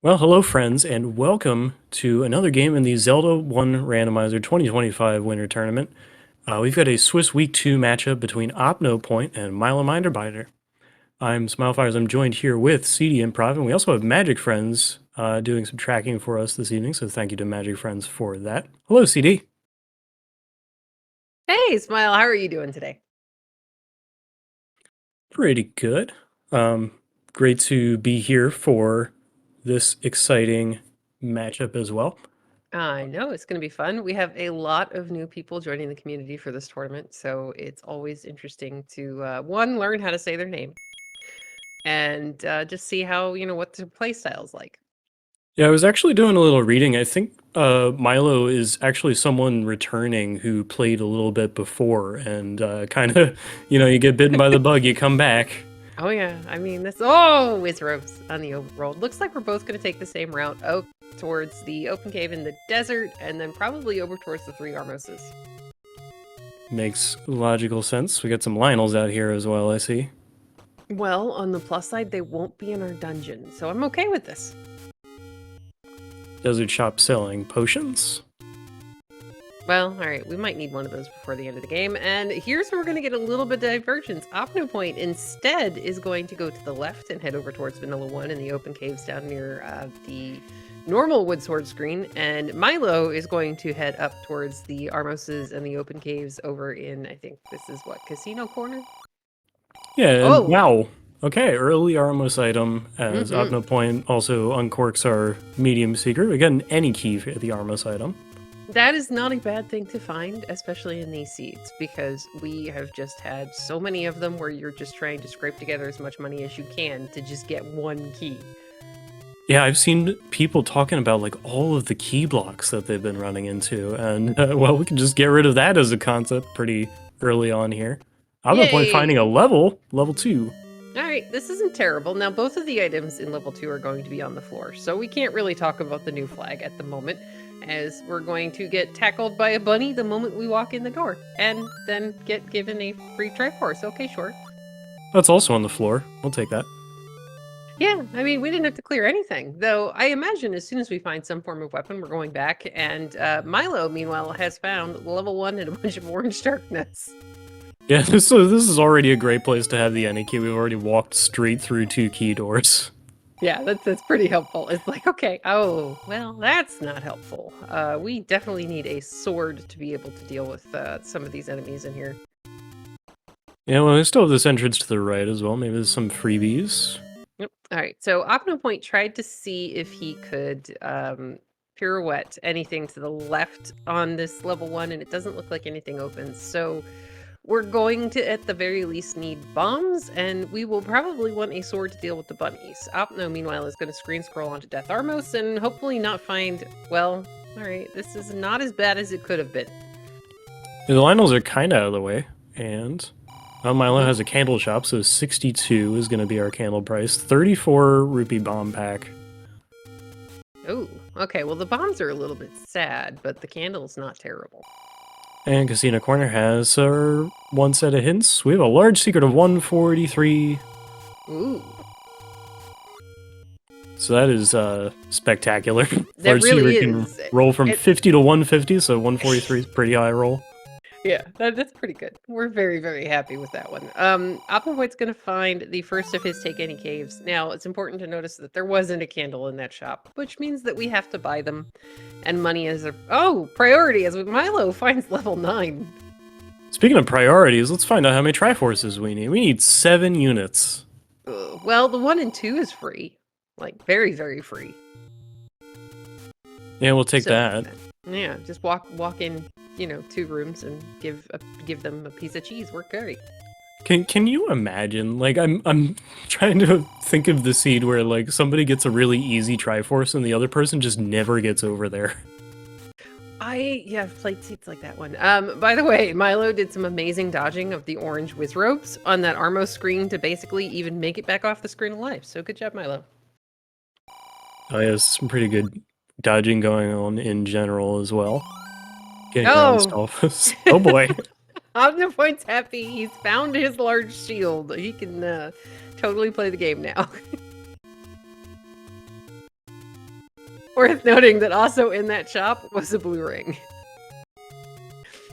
Well, hello, friends, and welcome to another game in the Zelda 1 Randomizer 2025 Winter Tournament. We've got a Swiss Week 2 matchup between OpnoPoint and Milo Minderbinder. I'm Smilefires. I'm joined here with CD Improv, and we also have Magic Friends doing some tracking for us this evening, so thank you to Magic Friends for that. Hello, CD. Hey, Smile, how are you doing today? Pretty good. Great to be here for this exciting matchup as well. I know it's going to be fun. We have a lot of new people joining the community for this tournament, so it's always interesting to one, learn how to say their name, and just see how what their play style's like. Yeah, I was actually doing a little reading. I think Milo is actually someone returning who played a little bit before, and kind of, you get bitten by the bug, you come back. Oh yeah, I mean this. It's ropes on the overworld. Looks like we're both going to take the same route out towards the open cave in the desert, and then probably over towards the three Armoses. Makes logical sense. We got some Lionels out here as well, I see. Well, on the plus side, they won't be in our dungeon, so I'm okay with this. Desert shop selling potions. Well, all right, we might need one of those before the end of the game. And here's where we're going to get a little bit of divergence. OpnoPoint instead is going to go to the left and head over towards Vanilla 1 in the open caves down near the normal wood sword screen. And Milo is going to head up towards the Armoses and the open caves over in, I think this is what, Casino Corner? Yeah, and Oh! wow. Okay, early Armos item as Mm-hmm. OpnoPoint also uncorks our medium secret. We got an any key for the Armos item. That is not a bad thing to find, especially in these seeds, because we have just had so many of them where you're just trying to scrape together as much money as you can to just get one key. Yeah, I've seen people talking about like all of the key blocks that they've been running into, and well, we can just get rid of that as a concept pretty early on here. I'm at point finding a Yay! level 2. All right, this isn't terrible. Now, both of the items in level 2 are going to be on the floor, so we can't really talk about the new flag at the moment, as we're going to get tackled by a bunny the moment we walk in the door, and then get given a free Triforce. Okay, sure. That's also on the floor. We'll take that. Yeah, I mean, we didn't have to clear anything, though I imagine as soon as we find some form of weapon, we're going back, and Milo, meanwhile, has found level 1 and a bunch of orange darkness. Yeah, this is already a great place to have the any key. We've already walked straight through 2 key doors. Yeah, that's pretty helpful. It's like, okay, oh, well, that's not helpful. We definitely need a sword to be able to deal with some of these enemies in here. Yeah, well, there's still this entrance to the right as well. Maybe there's some freebies. Yep. All right, so OpnoPoint tried to see if he could pirouette anything to the left on this level 1, and it doesn't look like anything opens. So we're going to, at the very least, need bombs, and we will probably want a sword to deal with the bunnies. Opno, meanwhile, is going to screen scroll onto Death Armos and hopefully not find, well, all right, this is not as bad as it could have been. Yeah, the Lionels are kind of out of the way, and Milo has a candle shop, so 62 is going to be our candle price. 34 rupee bomb pack. Oh, okay, well, the bombs are a little bit sad, but the candle's not terrible. And Casino Corner has our one set of hints. We have a large secret of 143. Ooh. So that is spectacular. That Large really secret can is. roll from 50 to 150, so 143 is pretty high roll. Yeah, that's pretty good. We're very, very happy with that one. Oppenwhite's going to find the first of his Take Any Caves. Now, it's important to notice that there wasn't a candle in that shop, which means that we have to buy them. And money is a... Oh, priority, as Milo finds level 9. Speaking of priorities, let's find out how many Triforces we need. We need 7 units. Well, the 1 and 2 is free. Like, very, very free. Yeah, we'll take that. Yeah, just walk in, 2 rooms and give them a piece of cheese. We're great. Can you imagine? Like, I'm trying to think of the seed where like somebody gets a really easy Triforce and the other person just never gets over there. I've played seats like that one. By the way, Milo did some amazing dodging of the orange Wizrobes on that Armo screen to basically even make it back off the screen alive. So good job, Milo. Oh yeah, some pretty good dodging going on in general as well. Getting Oh! around stuff. Oh boy. OpnoPoint's happy. He's found his large shield. He can totally play the game now. Worth noting that also in that shop was a blue ring.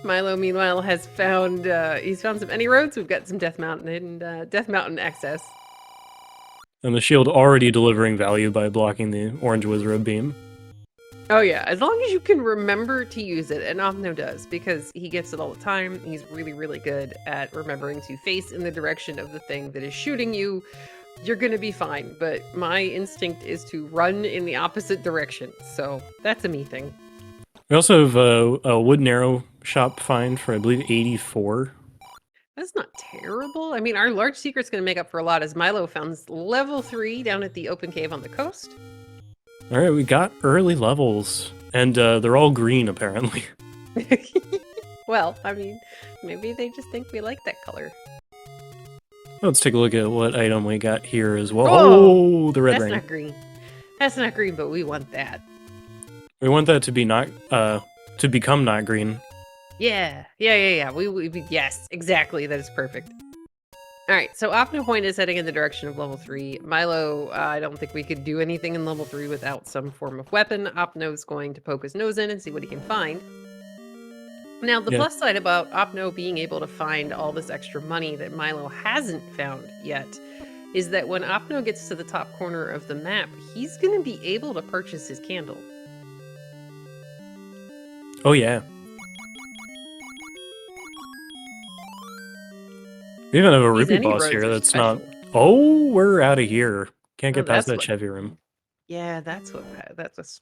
Milo, meanwhile, has found he's found some any roads. We've got some Death Mountain and Death Mountain access. And the shield already delivering value by blocking the orange wizard beam. Oh yeah, as long as you can remember to use it, and Opno does, because he gets it all the time. He's really, really good at remembering to face in the direction of the thing that is shooting you. You're gonna be fine, but my instinct is to run in the opposite direction, so that's a me thing. We also have a wooden arrow shop find for, I believe, 84. That's not terrible. I mean, our large secret's gonna make up for a lot, as Milo found level 3 down at the open cave on the coast. All right, we got early levels, and they're all green, apparently. Well, I mean, maybe they just think we like that color. Let's take a look at what item we got here as well. Oh, Oh, the red that's ring. not green. That's not green, but we want that. We want that to be not to become not green. Yeah. We yes, exactly. That is perfect. All right, so OpnoPoint is heading in the direction of level 3. Milo, I don't think we could do anything in level 3 without some form of weapon. Opno's going to poke his nose in and see what he can find. Now, the plus side about Opno being able to find all this extra money that Milo hasn't found yet is that when Opno gets to the top corner of the map, he's going to be able to purchase his candle. Oh, yeah. We even have a These rupee any boss roads here are that's special. not... Oh, we're out of here. Can't Oh, get past that's that what- Chevy room. Yeah, that's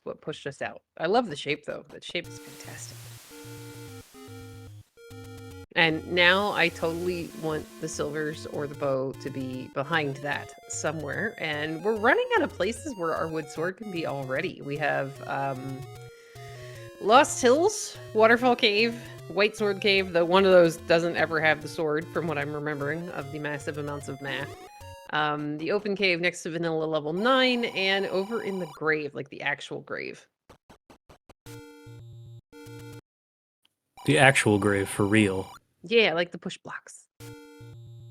what pushed us out. I love the shape, though. The shape is fantastic. And now I totally want the silvers or the bow to be behind that somewhere. And we're running out of places where our wood sword can be already. We have Lost Hills, Waterfall Cave, White Sword Cave, though one of those doesn't ever have the sword from what I'm remembering of the massive amounts of math. The open cave next to vanilla level 9, and over in the grave, like the actual grave. The actual grave, for real. Yeah, like the push blocks.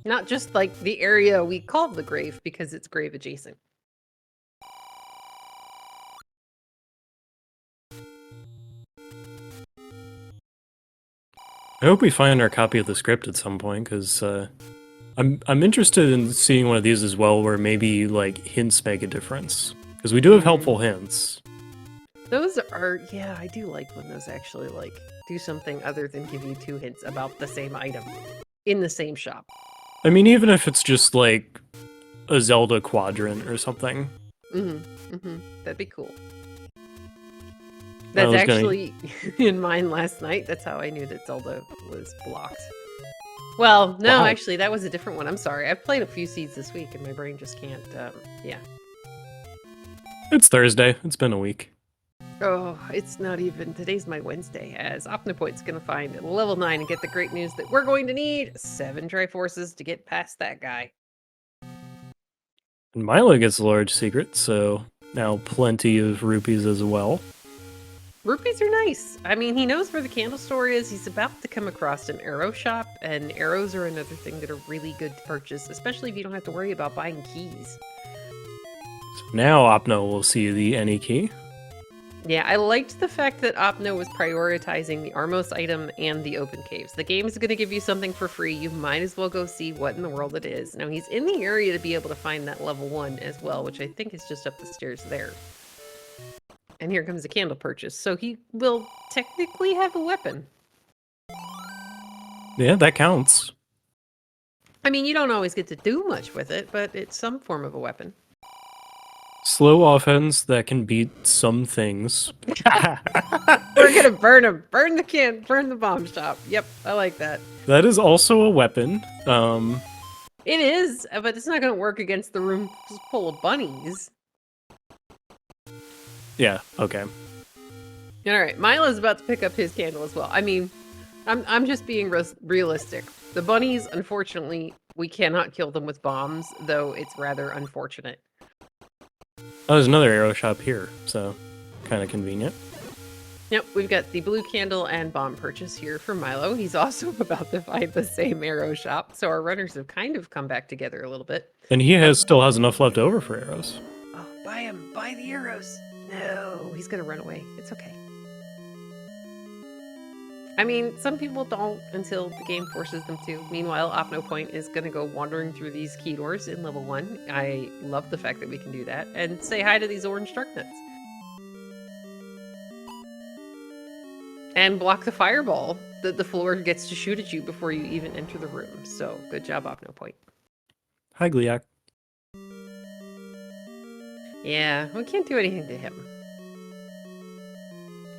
Not just like the area we call the grave because it's grave adjacent. I hope we find our copy of the script at some point, because I'm interested in seeing one of these as well, where maybe like hints make a difference, because we do have helpful hints. Those are, yeah, I do like when those actually like do something other than give you 2 hints about the same item in the same shop. I mean, even if it's just like a Zelda quadrant or something. That'd be cool. That's actually in mine last night. That's how I knew that Zelda was blocked. Well, no, actually, that was a different one. I'm sorry. I've played a few seeds this week, and my brain just can't, yeah. It's Thursday. It's been a week. Oh, it's not even. Today's my Wednesday, as OpnoPoint's going to find level 9 and get the great news that we're going to need 7 Triforces to get past that guy. And Milo gets a large secret, so now plenty of rupees as well. Rupees are nice. I mean, he knows where the candle store is. He's about to come across an arrow shop, and arrows are another thing that are really good to purchase, especially if you don't have to worry about buying keys. So now Opno will see the any key. Yeah, I liked the fact that Opno was prioritizing the Armos item and the open caves. The game is going to give you something for free. You might as well go see what in the world it is. Now, he's in the area to be able to find that level 1 as well, which I think is just up the stairs there. And here comes the candle purchase. So he will technically have a weapon. Yeah, that counts. I mean, you don't always get to do much with it, but it's some form of a weapon. Slow offense that can beat some things. We're gonna burn him. Burn the bomb shop. Yep, I like that. That is also a weapon. It is, but it's not gonna work against the room full of bunnies. Yeah, okay. All right, Milo's about to pick up his candle as well. I mean, I'm just being realistic. The bunnies, unfortunately, we cannot kill them with bombs, though it's rather unfortunate. Oh, there's another arrow shop here, so kind of convenient. Yep, we've got the blue candle and bomb purchase here for Milo. He's also about to find the same arrow shop, so our runners have kind of come back together a little bit. And he still has enough left over for arrows. Oh, buy them! Buy the arrows! No, he's gonna run away. It's okay. I mean, some people don't until the game forces them to. Meanwhile, OpnoPoint is going to go wandering through these key doors in level 1. I love the fact that we can do that. And say hi to these orange dark nuts. And block the fireball that the floor gets to shoot at you before you even enter the room. So, good job, OpnoPoint. Hi, Gliak. Yeah, we can't do anything to him.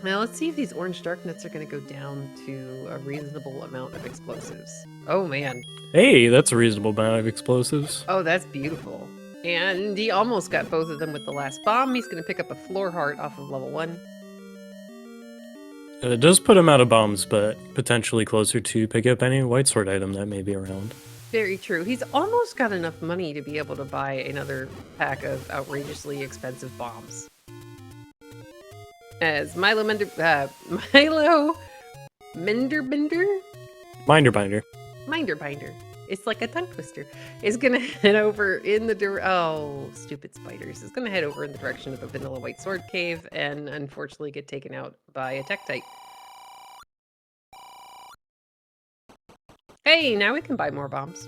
Now, let's see if these orange dark nuts are going to go down to a reasonable amount of explosives. Oh, man. Hey, that's a reasonable amount of explosives. Oh, that's beautiful. And he almost got both of them with the last bomb. He's going to pick up a floor heart off of level 1. It does put him out of bombs, but potentially closer to pick up any white sword item that may be around. Very true. He's almost got enough money to be able to buy another pack of outrageously expensive bombs. As Milo Minderbinder? Minderbinder. It's like a tongue twister. Is gonna head over in the oh, stupid spiders. Is gonna head over in the direction of the vanilla white sword cave and unfortunately get taken out by a Tektite. Hey, now we can buy more bombs.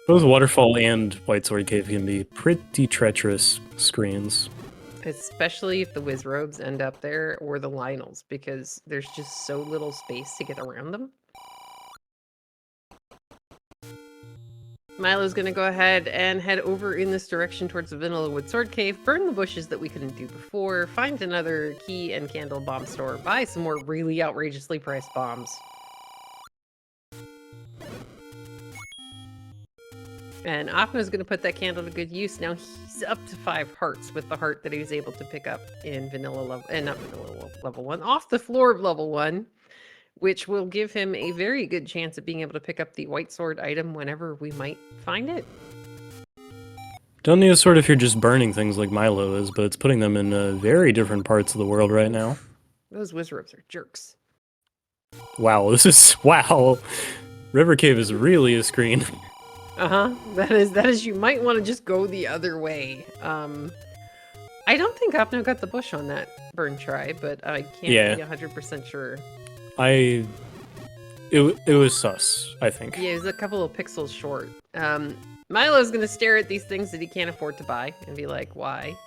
Both Waterfall and White Sword Cave can be pretty treacherous screens. Especially if the Wizrobes end up there or the Lionels, because there's just so little space to get around them. Milo's gonna go ahead and head over in this direction towards the Vanilla Wood Sword Cave, burn the bushes that we couldn't do before, find another key and candle bomb store, buy some more really outrageously priced bombs. And Opno's going to put that candle to good use. Now he's up to 5 hearts with the heart that he was able to pick up in vanilla level, not vanilla level 1, off the floor of level 1, which will give him a very good chance of being able to pick up the white sword item whenever we might find it. Don't need a sword if you're just burning things like Milo is, but it's putting them in very different parts of the world right now. Those Wizrobes are jerks. Wow, wow. River Cave is really a screen. That is, you might want to just go the other way. I don't think Opno got the bush on that burn try, but I can't be 100% sure. It was sus, I think. Yeah, it was a couple of pixels short. Milo's gonna stare at these things that he can't afford to buy and be like, why?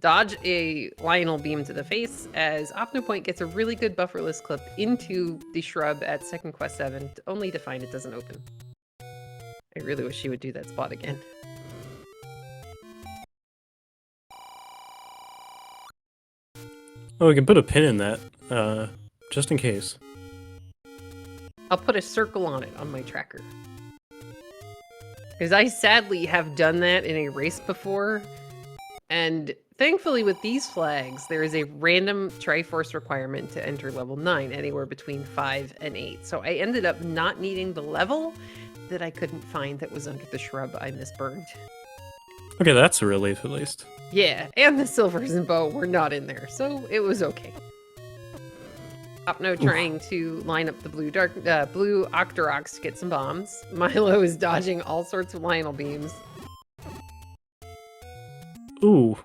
Dodge a Lionel beam to the face as OpnoPoint gets a really good bufferless clip into the shrub at second quest 7, only to find it doesn't open. I really wish she would do that spot again. Oh, we can put a pin in that, just in case. I'll put a circle on it on my tracker. Because I sadly have done that in a race before, and thankfully with these flags, there is a random Triforce requirement to enter level 9, anywhere between 5 and 8. So I ended up not needing the level that I couldn't find that was under the shrub I misburned. Okay, that's a relief at least. Yeah, and the silvers and bow were not in there, so it was okay. Opno trying to line up the blue Octoroks to get some bombs. Milo is dodging all sorts of Lionel beams. Ooh.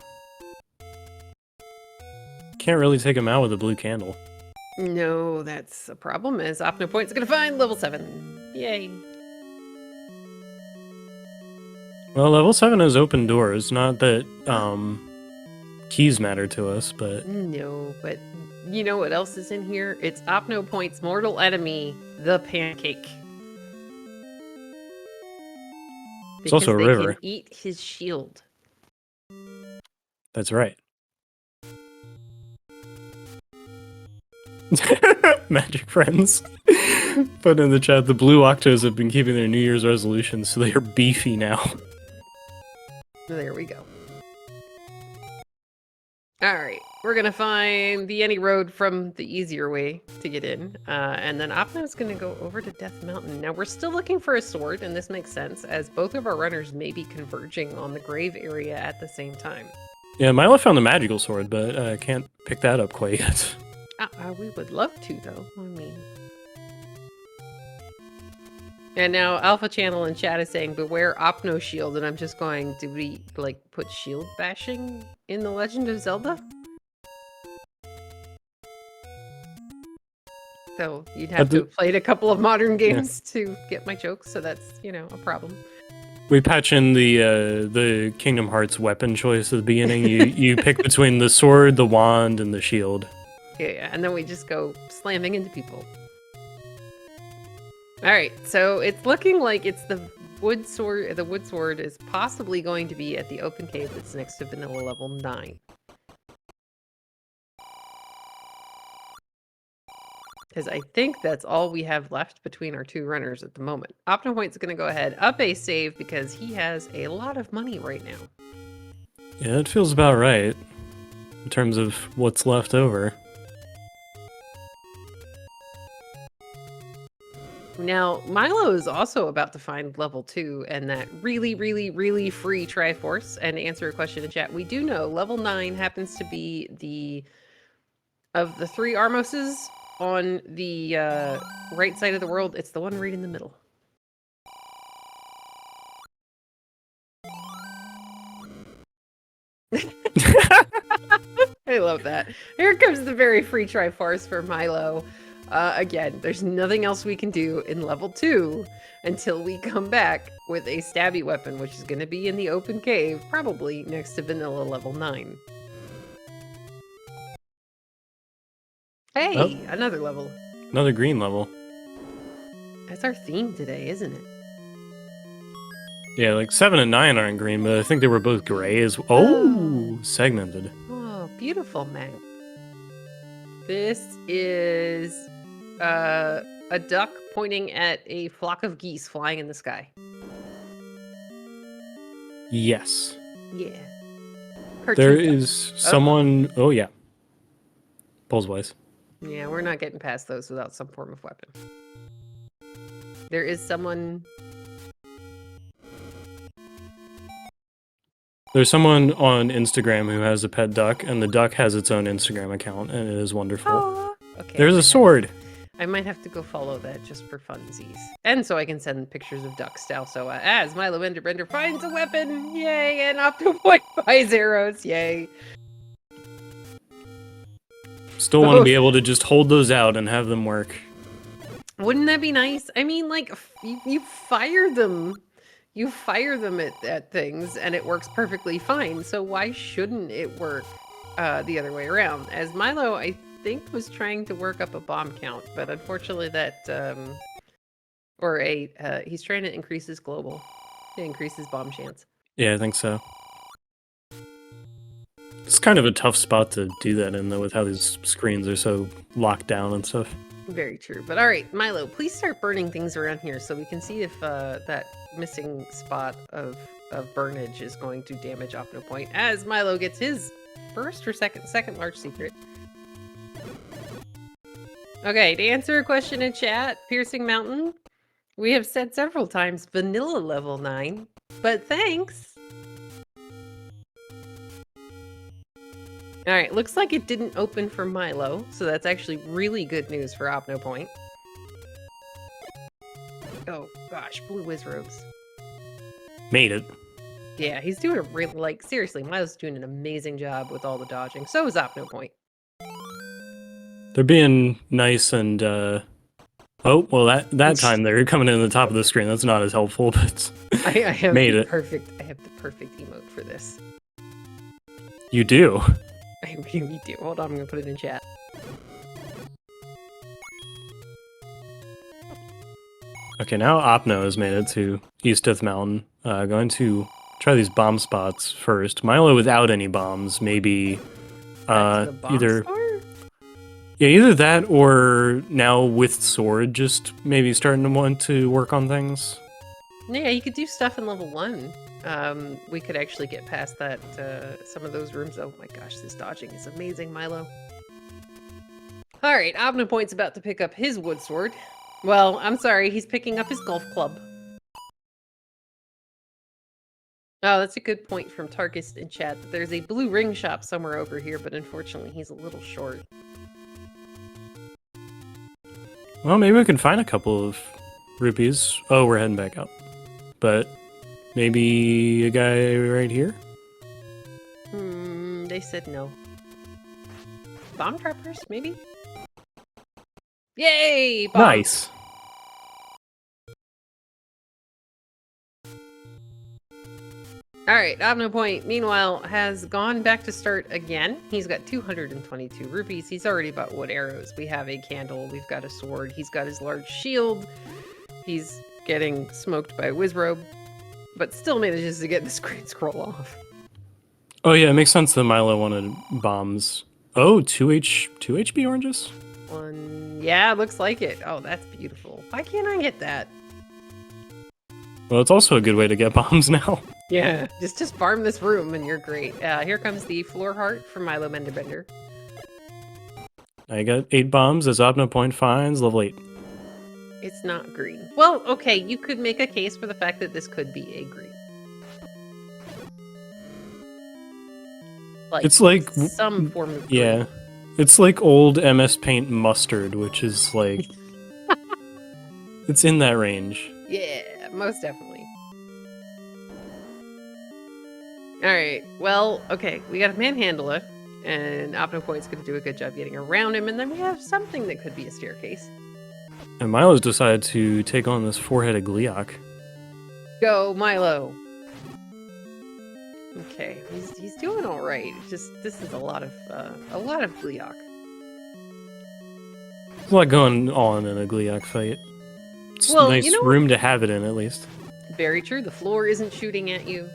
Can't really take him out with a blue candle. No, that's a problem, as OpnoPoint's gonna find level 7. Yay. Well, level 7 has open doors. Not that, keys matter to us, but... No, but you know what else is in here? It's OpnoPoint's mortal enemy, the pancake. It's also a river. They can eat his shield. That's right. Magic friends. Put in the chat, the blue Octos have been keeping their New Year's resolutions, so they are beefy now. There we go. Alright, we're gonna find the any road from the easier way to get in, and then Opno's gonna go over to Death Mountain. Now, we're still looking for a sword, and this makes sense, as both of our runners may be converging on the grave area at the same time. Yeah, Milo found the magical sword, but I can't pick that up quite yet. We would love to, though. I mean... And now Alpha Channel in chat is saying, beware Opno Shield, and I'm just going, did we, like, put shield bashing in The Legend of Zelda? So you'd have to have played a couple of modern games to get my jokes, so that's, you know, a problem. We patch in the Kingdom Hearts weapon choice at the beginning. You pick between the sword, the wand, and the shield. Yeah, and then we just go slamming into people. Alright, so it's looking like it's the wood sword. The wood sword is possibly going to be at the open cave that's next to vanilla level 9. Because I think that's all we have left between our two runners at the moment. OpnoPoint's going to go ahead, up a save, because he has a lot of money right now. Yeah, it feels about right in terms of what's left over. Now, Milo is also about to find level 2 and that really, really, really free Triforce. And to answer a question in chat, we do know level 9 happens to be of the 3 Armoses on the right side of the world, it's the one right in the middle. I love that. Here comes the very free Triforce for Milo. Again, there's nothing else we can do in level 2 until we come back with a stabby weapon, which is going to be in the open cave, probably next to vanilla level 9. Hey, Oh. another level. Another green level. That's our theme today, isn't it? Yeah, like 7 and 9 aren't green, but I think they were both gray as well. Oh, segmented. Oh, beautiful map. This is a duck pointing at a flock of geese flying in the sky. Yes. Yeah. There is someone... Oh, yeah. Bullswise. Yeah, we're not getting past those without some form of weapon. There is someone... There's someone on Instagram who has a pet duck, and the duck has its own Instagram account, and it is wonderful. Oh, okay. There's a sword! I might have to go follow that just for funsies. And so I can send pictures of ducks to also as Milo Minderbinder finds a weapon! Yay! And OpnoPoint buys arrows! Yay! Still want to be able to just hold those out and have them work. Wouldn't that be nice? I mean, like, you fire them. You fire them at things, and it works perfectly fine. So why shouldn't it work the other way around? As Milo, I think, was trying to work up a bomb count, but unfortunately that... he's trying to increase his global. To increase his bomb chance. Yeah, I think so. It's kind of a tough spot to do that in, though, with how these screens are so locked down and stuff. Very true. But all right, Milo, please start burning things around here so we can see if that missing spot of burnage is going to damage OpnoPoint as Milo gets his first or second large secret. Okay, to answer a question in chat, Piercing Mountain, we have said several times vanilla level 9, but thanks. All right, looks like it didn't open for Milo, so that's actually really good news for OpnoPoint. Oh gosh, blue whiz robes. Made it. Yeah, he's doing a really, like, seriously, Milo's doing an amazing job with all the dodging. So is OpnoPoint. They're being nice and, oh, well, that time they're coming in the top of the screen. That's not as helpful, but I have made the it. I have the perfect emote for this. You do? I really do. Hold on, I'm gonna put it in chat. Okay, now Opno has made it to Easteth Mountain. Going to try these bomb spots first. Milo without any bombs, maybe either that or now with sword, just maybe starting to want to work on things. Yeah, you could do stuff in level 1. We could actually get past that, some of those rooms. Oh my gosh, this dodging is amazing, Milo. Alright, OpnoPoint's about to pick up his wood sword. Well, I'm sorry, he's picking up his golf club. Oh, that's a good point from Tarkus in chat. There's a blue ring shop somewhere over here, but unfortunately he's a little short. Well, maybe we can find a couple of rupees. Oh, we're heading back up. But maybe a guy right here? They said no. Bomb trappers, maybe? Yay! Bomb. Nice. Alright, OpnoPoint, meanwhile, has gone back to start again. He's got 222 rupees. He's already bought wood arrows. We have a candle. We've got a sword. He's got his large shield. He's getting smoked by a Wizrobe, but still manages to get the screen scroll off. Oh yeah, it makes sense that Milo wanted bombs. Oh, 2 HP oranges? Yeah, looks like it. Oh, that's beautiful. Why can't I get that? Well, it's also a good way to get bombs now. Yeah, just farm this room and you're great. Here comes the floor heart from Milo Minderbinder. I got 8 bombs as OpnoPoint finds level 8. It's not green. Well, okay, you could make a case for the fact that this could be a green. It's like some form of green. Yeah. It's like old MS Paint mustard, which is like it's in that range. Yeah, most definitely. Alright, well, okay, we got a manhandler, and OpnoPoint's gonna do a good job getting around him, and then we have something that could be a staircase. And Milo's decided to take on this 4-headed Gleeok. Go, Milo! Okay, he's doing alright. Just this is a lot of Gleeok. There's a lot going on in a Gleeok fight. It's a nice room to have it in, at least. Very true. The floor isn't shooting at you.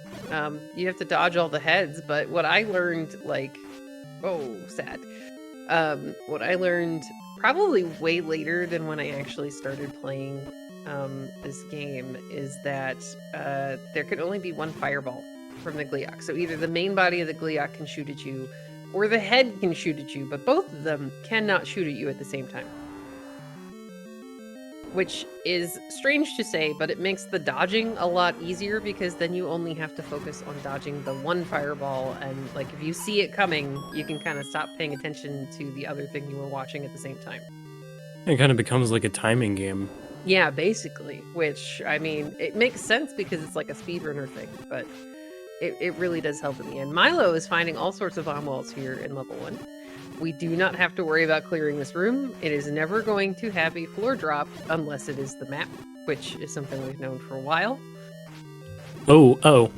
You have to dodge all the heads, but what I learned, sad. What I learned probably way later than when I actually started playing this game is that there can only be one fireball from the Gleeok. So either the main body of the Gleeok can shoot at you, or the head can shoot at you, but both of them cannot shoot at you at the same time. Which is strange to say, but it makes the dodging a lot easier because then you only have to focus on dodging the one fireball, and like if you see it coming, you can kind of stop paying attention to the other thing you were watching at the same time. It kind of becomes like a timing game. Yeah, basically, which, I mean, it makes sense because it's like a speedrunner thing, but it really does help in the end. Milo is finding all sorts of bomb walls here in level 1. We do not have to worry about clearing this room. It is never going to have a floor drop unless it is the map, which is something we've known for a while. Oh.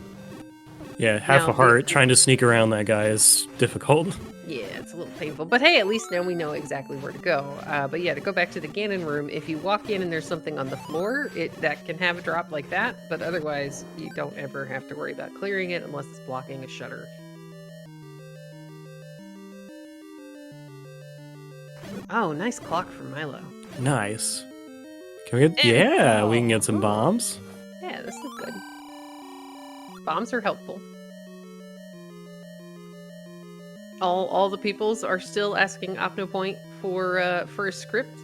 Yeah, half a heart trying to sneak around that guy is difficult. Yeah, it's a little painful. But hey, at least now we know exactly where to go. But yeah, to go back to the Ganon room, if you walk in and there's something on the floor, that can have a drop like that. But otherwise, you don't ever have to worry about clearing it unless it's blocking a shutter. Oh, nice clock from Milo. Nice. Can we get... Yeah, we can get some bombs. Yeah, this is good. Bombs are helpful. All the peoples are still asking OpnoPoint for a script.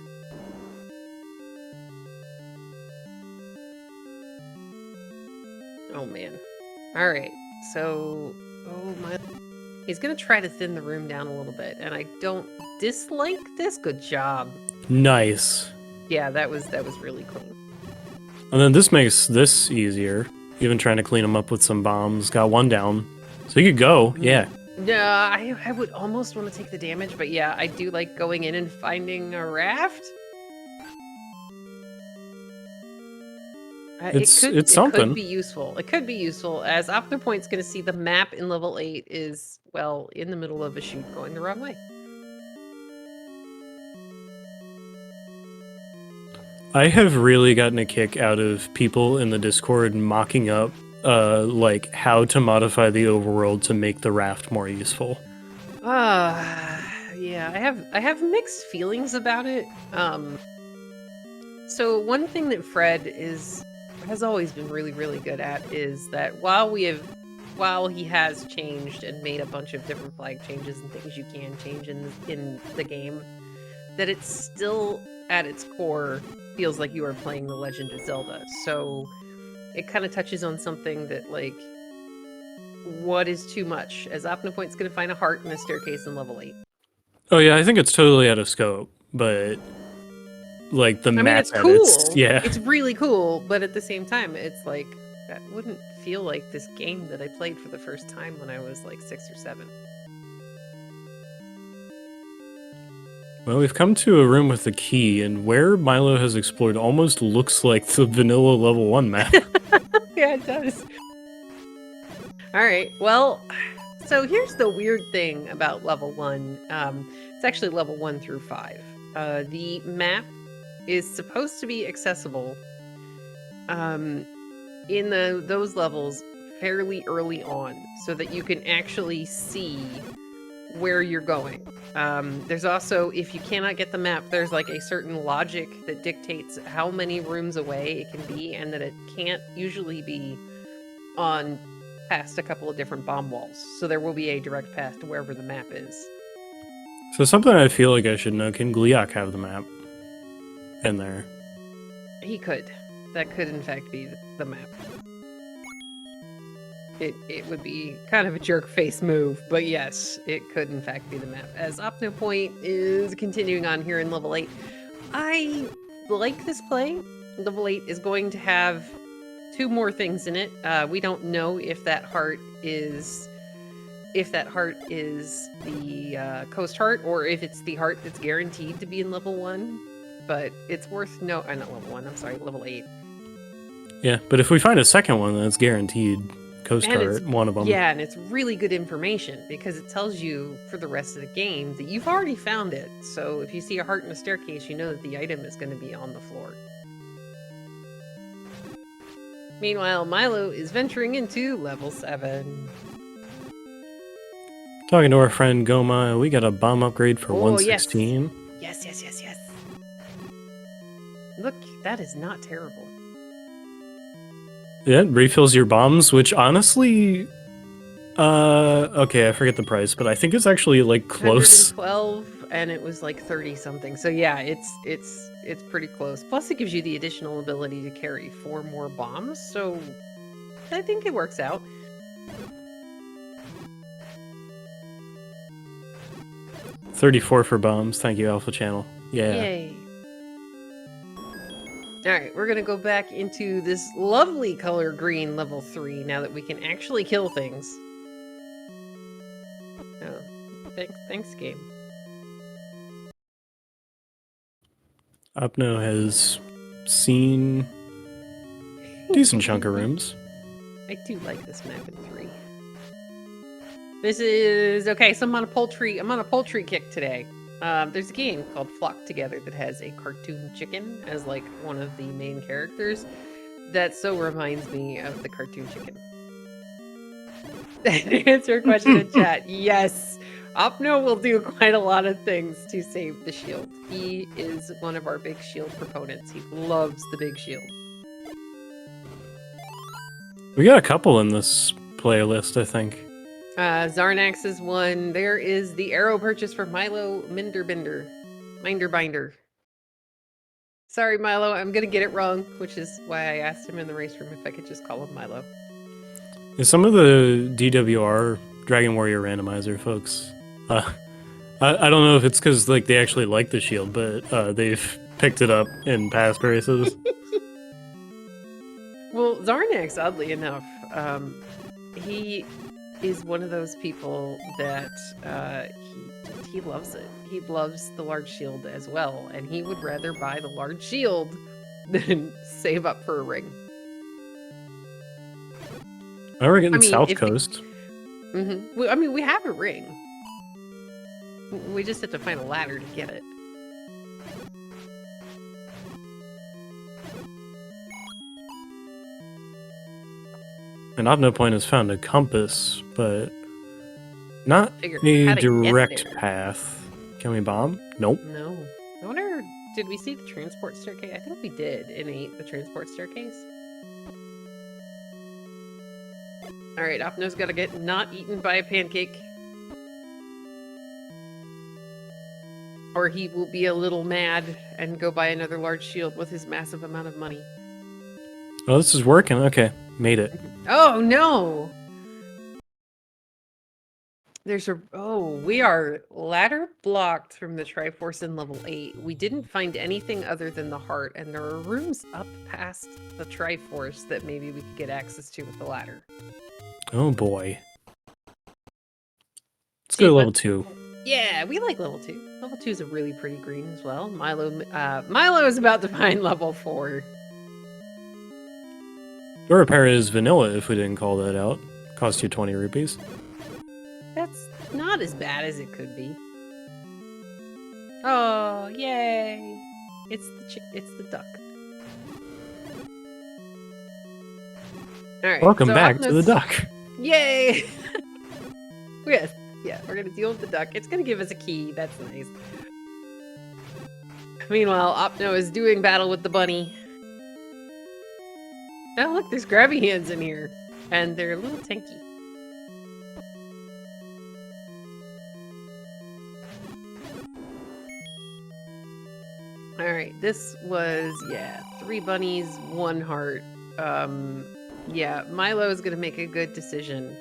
Oh man. Alright, so... Oh my... He's gonna try to thin the room down a little bit, and I don't dislike this. Good job. Nice. Yeah, that was really clean. And then this makes this easier. Even trying to clean him up with some bombs. Got one down. So you could go, yeah. Yeah, I would almost want to take the damage, but yeah, I do like going in and finding a raft. It's something. It could be useful. It could be useful, as OpnoPoint's going to see the map in level 8 is, well, in the middle of a shoot going the wrong way. I have really gotten a kick out of people in the Discord mocking up like how to modify the overworld to make the raft more useful. Yeah, I have mixed feelings about it. So one thing that Fred has always been really, really good at is that while he has changed and made a bunch of different flag changes and things you can change in the game, that it's still at its core feels like you are playing The Legend of Zelda. So it kind of touches on something that, like, what is too much? As OpnoPoint's going to find a heart in a staircase in level 8. Oh yeah, I think it's totally out of scope, but like the I mean, map it's edits. cool. Yeah. It's really cool, but at the same time, it's like that wouldn't feel like this game that I played for the first time when I was like 6 or 7. Well, we've come to a room with a key, and where Milo has explored almost looks like the vanilla level 1 map. Yeah, it does. All right. Well, so here's the weird thing about level 1. It's actually level 1 through 5. The map is supposed to be accessible in those levels fairly early on so that you can actually see where you're going. There's also, if you cannot get the map, there's like a certain logic that dictates how many rooms away it can be, and that it can't usually be on past a couple of different bomb walls. So there will be a direct path to wherever the map is. So something I feel like I should know, can Gliok have the map in there? He could. That could in fact be the map. It would be kind of a jerk face move, but yes, it could in fact be the map. As OpnoPoint is continuing on here in level 8, I like this play. Level 8 is going to have 2 more things in it. We don't know if that heart is the coast heart, or if it's the heart that's guaranteed to be in level 1. But it's worth not level 1. I'm sorry, level 8. Yeah, but if we find a second one, then it's guaranteed coast And heart, one of them. Yeah, and it's really good information because it tells you for the rest of the game that you've already found it. So if you see a heart in a staircase, you know that the item is going to be on the floor. Meanwhile, Milo is venturing into level 7. Talking to our friend Goma, we got a bomb upgrade for Oh, 116. Yes. Look, that is not terrible. Yeah, it refills your bombs, which honestly, okay, I forget the price, but I think it's actually like close. 112, and it was like 30 something. So yeah, it's pretty close. Plus, it gives you the additional ability to carry 4 more bombs. So I think it works out. $34 for bombs. Thank you, Alpha Channel. Yeah. Yay. Alright, we're gonna go back into this lovely color green level 3 now that we can actually kill things. Oh, thanks game. Opno has seen decent chunk of rooms. I do like this map in 3. This is okay, so I'm on a poultry kick today. There's a game called Flock Together that has a cartoon chicken as like one of the main characters. That so reminds me of the cartoon chicken. To answer your question in chat, yes, Opno will do quite a lot of things to save the shield. He is one of our big shield proponents. He loves the big shield. We got a couple in this playlist, I think. Zarnax is one. There is the arrow purchase for Milo Minderbinder. Sorry, Milo, I'm gonna get it wrong, which is why I asked him in the race room if I could just call him Milo. Is some of the DWR Dragon Warrior Randomizer folks, I don't know if it's because like they actually like the shield, but they've picked it up in past races. Well, Zarnax, oddly enough, he is one of those people that he loves it. He loves the large shield as well, and he would rather buy the large shield than save up for a ring. Oh, we're getting South Coast. I mean, we have a ring. We just have to find a ladder to get it. And OpnoPoint has found a compass, but not Figure a out how to get direct there. path. Can we bomb? Nope. No. I wonder, did we see the transport staircase? I think we did in the transport staircase. Alright, Opno's gotta get not eaten by a pancake. Or he will be a little mad and go buy another large shield with his massive amount of money. Oh, this is working. Okay, made it. Oh, no! we are ladder blocked from the Triforce in level 8. We didn't find anything other than the heart, and there are rooms up past the Triforce that maybe we could get access to with the ladder. Oh boy. Let's See, go to but level 2. yeah, we like level 2. Level 2 is a really pretty green as well. Milo is about to find level 4. Or repair is vanilla if we didn't call that out. Cost you 20 rupees. That's not as bad as it could be. Oh, yay! It's the duck. All right. Welcome so back to the duck. Yay! Yes, yeah, we're gonna deal with the duck. It's gonna give us a key. That's nice. Meanwhile, Opno is doing battle with the bunny. Oh, look, there's grabby hands in here, and they're a little tanky. All right, this was, 3 bunnies, 1 heart. Yeah, Milo is gonna make a good decision,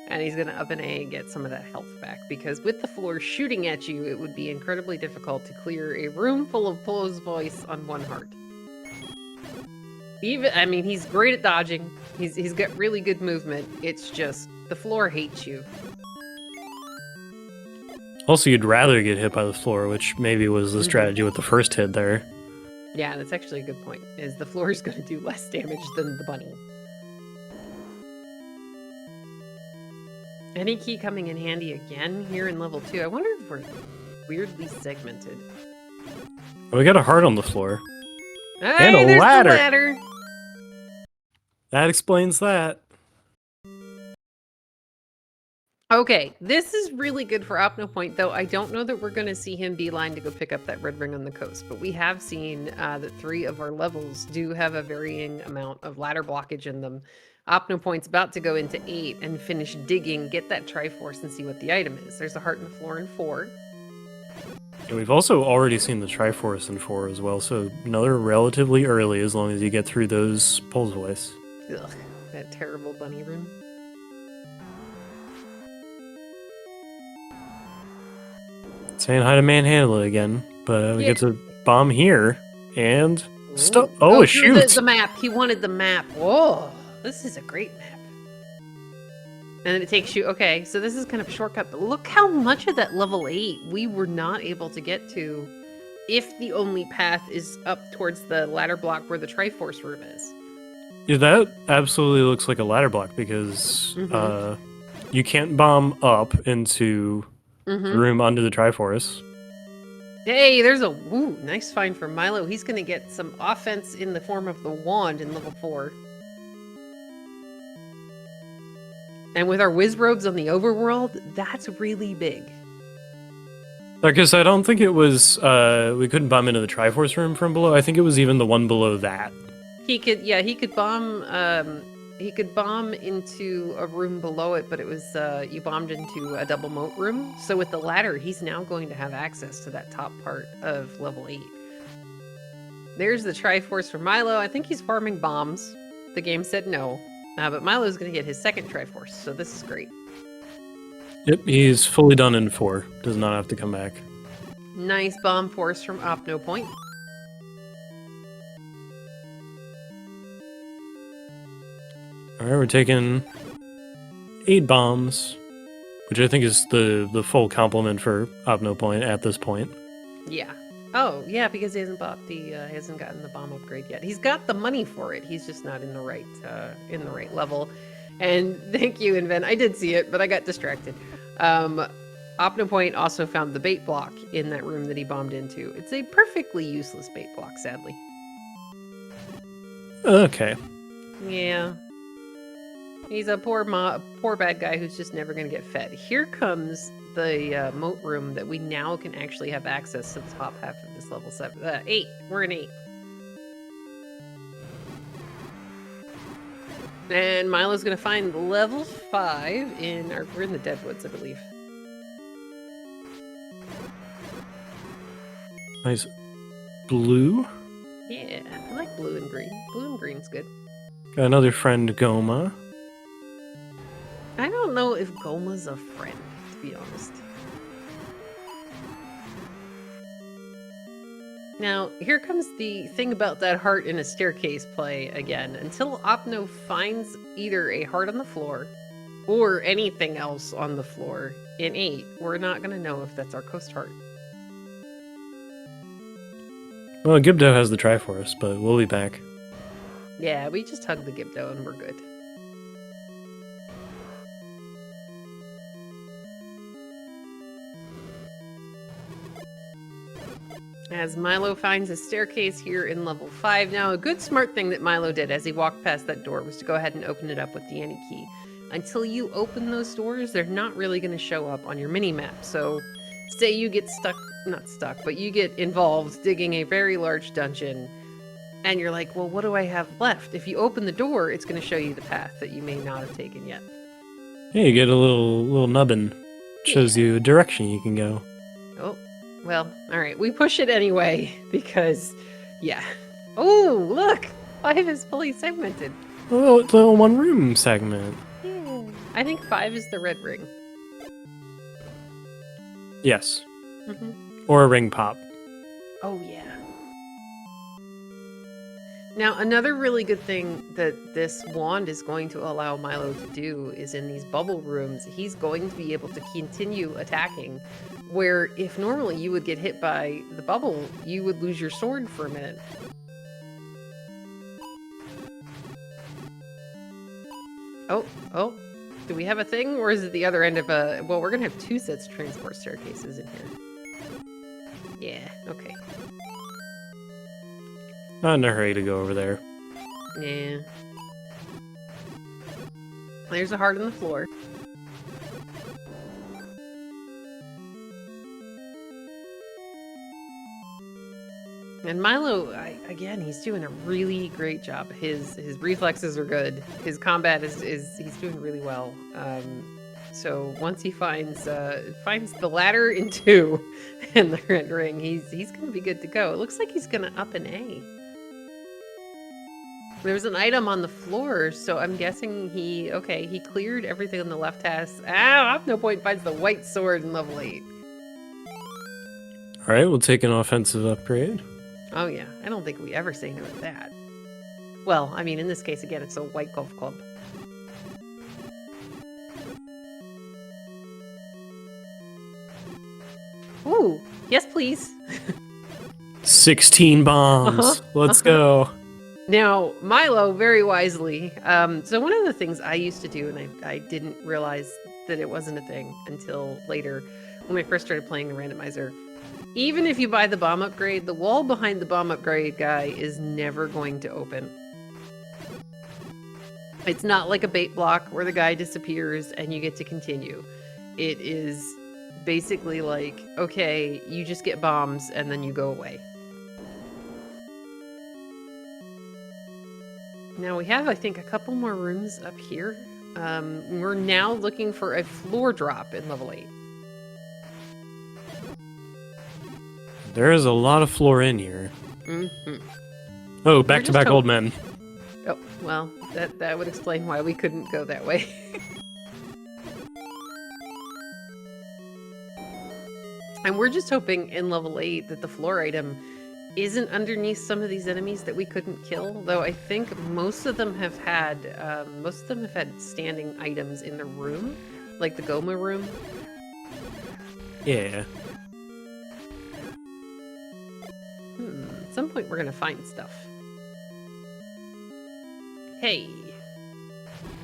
and he's gonna up an A and get some of that health back, because with the floor shooting at you, it would be incredibly difficult to clear a room full of Polo's voice on 1 heart. I mean, he's great at dodging. He's got really good movement. It's just the floor hates you. Also, you'd rather get hit by the floor, which maybe was the strategy with the first hit there. Yeah, that's actually a good point. Is the floor is going to do less damage than the bunny. Any key coming in handy again here in level 2? I wonder if we're weirdly segmented. We got a heart on the floor. Hey, and a there's ladder. the ladder. That explains that. Okay, this is really good for OpnoPoint, though I don't know that we're going to see him beeline to go pick up that red ring on the coast, but we have seen that 3 of our levels do have a varying amount of ladder blockage in them. OpnoPoint's about to go into 8 and finish digging, get that Triforce, and see what the item is. There's a heart in the floor in 4. Yeah, we've also already seen the Triforce in 4 as well, so another relatively early as long as you get through those Pole's Voice. Ugh, that terrible bunny room. Saying hi to Manhandle again, but we get to bomb here, and... Go oh, a shoot! The map. He wanted the map. Whoa, this is a great map. And then it takes you... Okay, so this is kind of a shortcut, but look how much of that level 8 we were not able to get to if the only path is up towards the ladder block where the Triforce room is. Yeah, that absolutely looks like a ladder block, because you can't bomb up into the room under the Triforce. Hey, there's a nice find for Milo. He's going to get some offense in the form of the wand in level 4. And with our whiz robes on the overworld, that's really big. Because I don't think it was, we couldn't bomb into the Triforce room from below. I think it was even the one below that. He could bomb into a room below it, but it was, you bombed into a double moat room. So with the ladder, he's now going to have access to that top part of level 8. There's the Triforce for Milo. I think he's farming bombs. The game said no. But Milo's going to get his second Triforce, so this is great. Yep, he's fully done in 4. Does not have to come back. Nice bomb force from OpnoPoint. Alright, we're taking 8 bombs, which I think is the full complement for OpnoPoint at this point. Yeah. Oh, yeah, because he hasn't bought hasn't gotten the bomb upgrade yet. He's got the money for it. He's just not in the right level. And thank you, Inven. I did see it, but I got distracted. OpnoPoint also found the bait block in that room that he bombed into. It's a perfectly useless bait block, sadly. Okay. Yeah. He's a poor bad guy who's just never going to get fed. Here comes the moat room that we now can actually have access to the top half of this level 8. We're in 8. And Milo's going to find level 5 we're in the Deadwoods, I believe. Nice. Blue? Yeah, I like blue and green. Blue and green's good. Got another friend, Goma. I don't know if Goma's a friend. be honest. Now, here comes the thing about that heart in a staircase play again. Until Opno finds either a heart on the floor or anything else on the floor in 8, we're not going to know if that's our coast heart. Well, Gibdo has the Triforce, but we'll be back. Yeah, we just hug the Gibdo and we're good. As Milo finds a staircase here in level 5. Now, a good smart thing that Milo did as he walked past that door was to go ahead and open it up with the Annie key. Until you open those doors, they're not really going to show up on your mini-map. So, say you get not stuck, but you get involved digging a very large dungeon, and you're like, well, what do I have left? If you open the door, it's going to show you the path that you may not have taken yet. Yeah, you get a little nubbin. Shows you a direction you can go. Oh. Well, alright, we push it anyway, because, yeah. Oh, look! 5 is fully segmented. Oh, it's a one-room segment. Yeah. I think 5 is the red ring. Yes. Mm-hmm. Or a ring pop. Oh, yeah. Now, another really good thing that this wand is going to allow Milo to do is in these bubble rooms, he's going to be able to continue attacking, where if normally you would get hit by the bubble, you would lose your sword for a minute. Oh, do we have a thing, or is it the other end of a... Well, we're going to have 2 sets of transport staircases in here. Yeah, okay. Not in a hurry to go over there. Yeah. There's a heart on the floor. And Milo, again, he's doing a really great job. His reflexes are good. His combat he's doing really well. So once he finds the ladder in 2 and the red ring, he's gonna be good to go. It looks like he's gonna up an A. There's an item on the floor, so I'm guessing he cleared everything on the left task. OpnoPoint finds the white sword in level 8. Alright, we'll take an offensive upgrade. Oh yeah, I don't think we ever say no to that. Well, I mean, in this case, again, it's a white golf club. Ooh, yes please. 16 bombs. Let's go. Now, Milo, very wisely, so one of the things I used to do, and I didn't realize that it wasn't a thing until later, when I first started playing the randomizer, even if you buy the bomb upgrade, the wall behind the bomb upgrade guy is never going to open. It's not like a bait block where the guy disappears and you get to continue. It is basically like, okay, you just get bombs and then you go away. Now we have, I think, a couple more rooms up here. We're now looking for a floor drop in level 8. There is a lot of floor in here. Mm-hmm. Oh, back-to-back old men. Oh, well, that would explain why we couldn't go that way. And we're just hoping in level 8 that the floor item isn't underneath some of these enemies that we couldn't kill, though I think most of them have had standing items in the room, like the Goma room. Yeah. At some point we're gonna find stuff. Hey.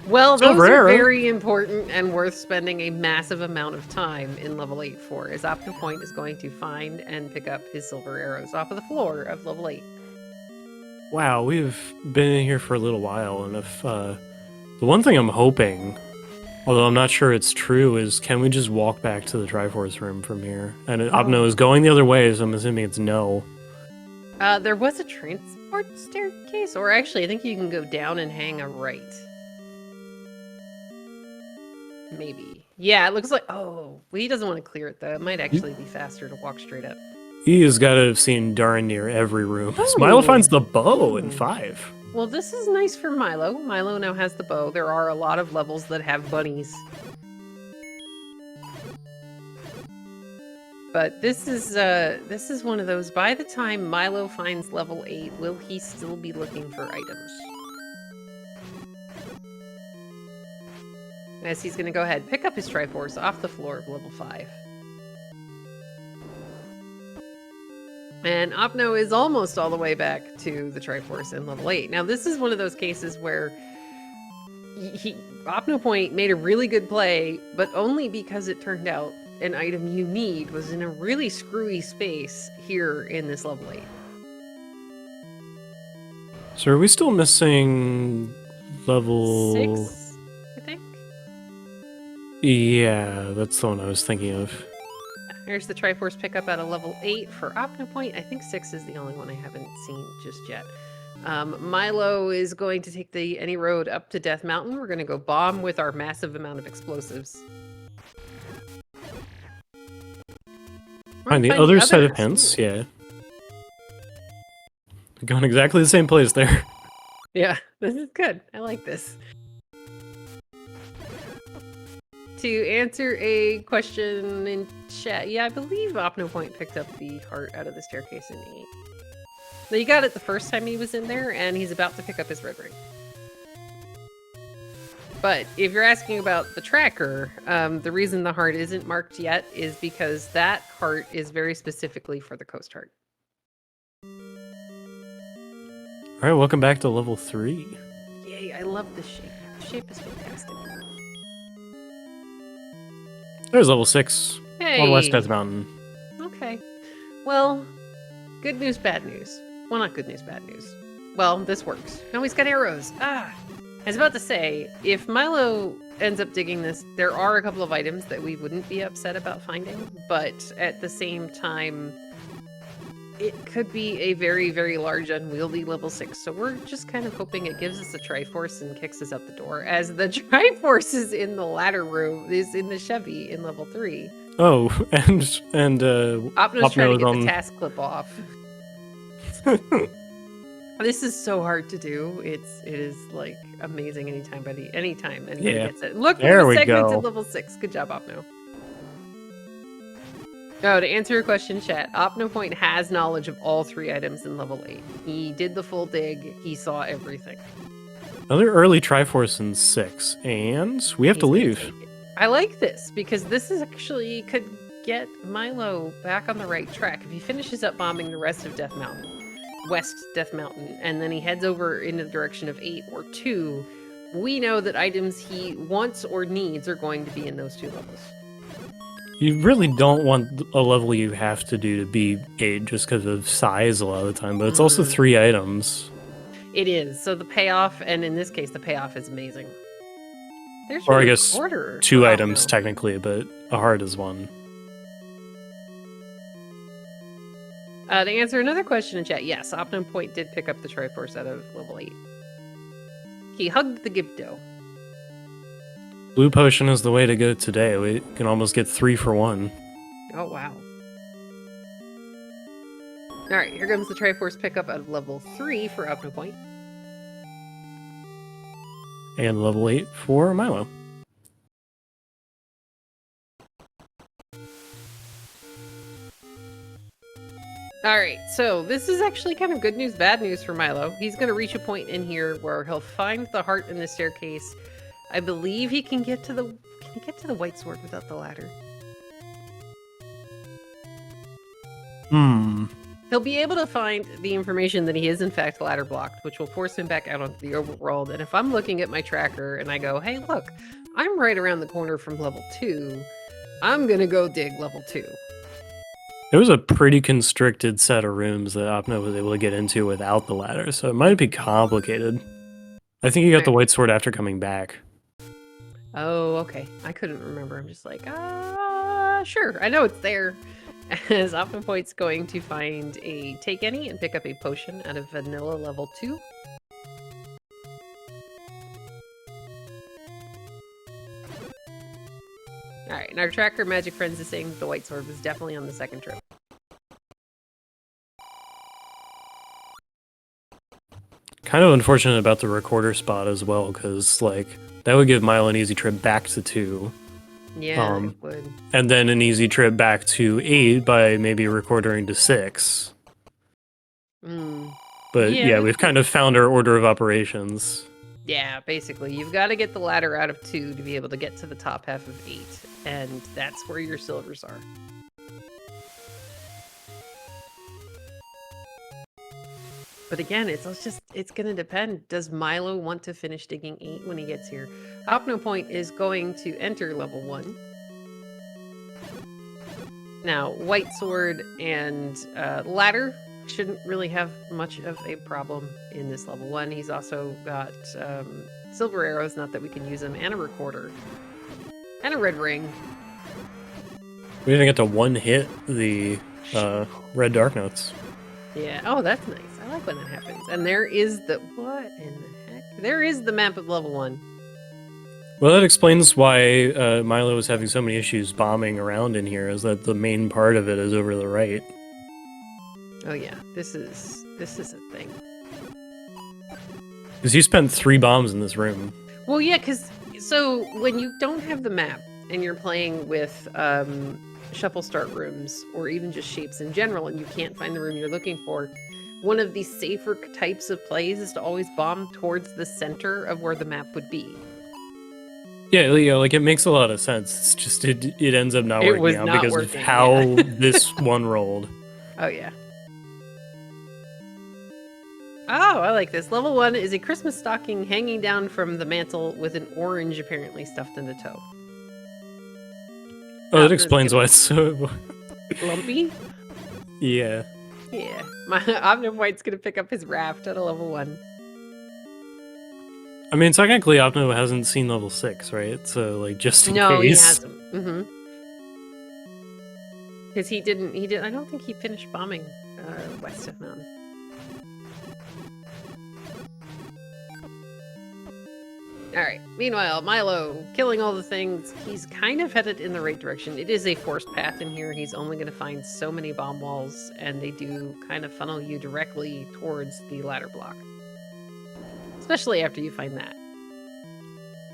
Well, those are very important and worth spending a massive amount of time in level 8 for, as OpnoPoint is going to find and pick up his silver arrows off of the floor of level 8. Wow, we've been in here for a little while, and if the one thing I'm hoping, although I'm not sure it's true, is can we just walk back to the Triforce room from here? And Opno is going the other way, so I'm assuming it's no. There was a transport staircase, or actually I think you can go down and hang a right. Maybe. Yeah, it looks like... Oh, well, he doesn't want to clear it, though. It might actually be faster to walk straight up. He has got to have seen darn near every room. Milo finds the bow in 5. Well, this is nice for Milo. Milo now has the bow. There are a lot of levels that have bunnies. But this is one of those. By the time Milo finds level 8, will he still be looking for items? As he's going to go ahead and pick up his Triforce off the floor of level 5. And Opno is almost all the way back to the Triforce in level 8. Now, this is one of those cases where OpnoPoint made a really good play, but only because it turned out an item you need was in a really screwy space here in this level 8. So are we still missing level 6, I think? Yeah, that's the one I was thinking of. Here's the Triforce pickup at a level 8 for OpnoPoint. I think 6 is the only one I haven't seen just yet. Milo is going to take the any road up to Death Mountain. We're going to go bomb with our massive amount of explosives. Find the other set of hints, yeah. We're going exactly the same place there. Yeah, this is good. I like this. To answer a question in chat, yeah, I believe OpnoPoint picked up the heart out of the staircase in 8. So he got it the first time he was in there, and he's about to pick up his red ring. But if you're asking about the tracker, the reason the heart isn't marked yet is because that heart is very specifically for the coast heart. Alright, welcome back to level 3. Yay, I love this shape. The shape is fantastic. There's level 6. Hey! On West Death Mountain. Okay. Well, good news, bad news. Well, not good news, bad news. Well, this works. No, he's got arrows. Ah! I was about to say, if Milo ends up digging this, there are a couple of items that we wouldn't be upset about finding, but at the same time, it could be a very, very large, unwieldy level 6, so we're just kind of hoping it gives us a Triforce and kicks us out the door, as the Triforce is in the ladder room, is in the Chevy in level 3. Oh, and Opno's trying to get the task clip off. This is so hard to do. It is like amazing anytime anybody gets it. Look, there we segment go. to level 6. Good job, Opno. Oh, to answer your question, chat, OpnoPoint has knowledge of all 3 items in level 8. He did the full dig. He saw everything. Another early Triforce in 6, and we have to leave. I like this because this is actually could get Milo back on the right track if he finishes up bombing the rest of Death Mountain. West Death Mountain, and then he heads over in the direction of 8 or 2, we know that items he wants or needs are going to be in those 2 levels. You really don't want a level you have to do to be 8 just because of size a lot of the time, but it's also 3 items. It is. So the payoff, and in this case, the payoff is amazing. There's or I guess order 2 items technically, but a heart is 1. To answer another question in chat, yes, OpnoPoint did pick up the Triforce out of level 8. He hugged the Gibdo. Blue potion is the way to go today. We can almost get 3 for 1. Oh, wow. Alright, here comes the Triforce pickup out of level 3 for OpnoPoint. And level 8 for Milo. Alright, so this is actually kind of good news, bad news for Milo. He's going to reach a point in here where he'll find the heart in the staircase. I believe he can get to the... Can he get to the white sword without the ladder? He'll be able to find the information that he is in fact ladder blocked, which will force him back out onto the overworld. And if I'm looking at my tracker and I go, hey, look, I'm right around the corner from level 2, I'm going to go dig level 2. It was a pretty constricted set of rooms that Opno was able to get into without the ladder, so it might be complicated. I think he got the white sword after coming back. Oh, okay. I couldn't remember. I'm just like, sure. I know it's there. As OpnoPoint's going to find a take any and pick up a potion out of vanilla level 2. Alright, and our tracker Magic Friends is saying that the white sword was definitely on the second trip. Kind of unfortunate about the recorder spot as well, because, like, that would give Milo an easy trip back to 2. Yeah, it would. And then an easy trip back to 8 by maybe recording to 6. But yeah, Yeah, we've kind of found our order of operations. yeah, basically. You've got to get the ladder out of 2 to be able to get to the top half of 8. And that's where your silvers are. But again, it's going to depend. Does Milo want to finish digging 8 when he gets here? OpnoPoint is going to enter level 1. Now, White Sword and Ladder shouldn't really have much of a problem in this level 1. He's also got Silver Arrows, not that we can use them, and a Recorder. And a Red Ring. We didn't get to one hit the red dark notes. Yeah, oh, that's nice. I like when that happens. And there is the... What in the heck? There is the map of level 1. Well, that explains why Milo is having so many issues bombing around in here, is that the main part of it is over the right. Oh yeah, this is a thing. Because you spent 3 bombs in this room. Well, yeah, so when you don't have the map and you're playing with shuffle start rooms or even just shapes in general and you can't find the room you're looking for, one of the safer types of plays is to always bomb towards the center of where the map would be. Yeah, like it makes a lot of sense. It's just it ends up not working out because of how this one rolled. Oh yeah. Oh, I like this. Level 1 is a Christmas stocking hanging down from the mantle with an orange apparently stuffed in the toe. Oh, that explains why it's so... lumpy? Yeah. Yeah. My OpnoPoint's gonna pick up his raft at a level 1. I mean, technically, Opno hasn't seen level 6, right? So, like, just in case. No, he hasn't. Because he didn't, I don't think he finished bombing west of Mountain. Alright, meanwhile, Milo, killing all the things, he's kind of headed in the right direction. It is a forced path in here. He's only going to find so many bomb walls, and they do kind of funnel you directly towards the ladder block. Especially after you find that.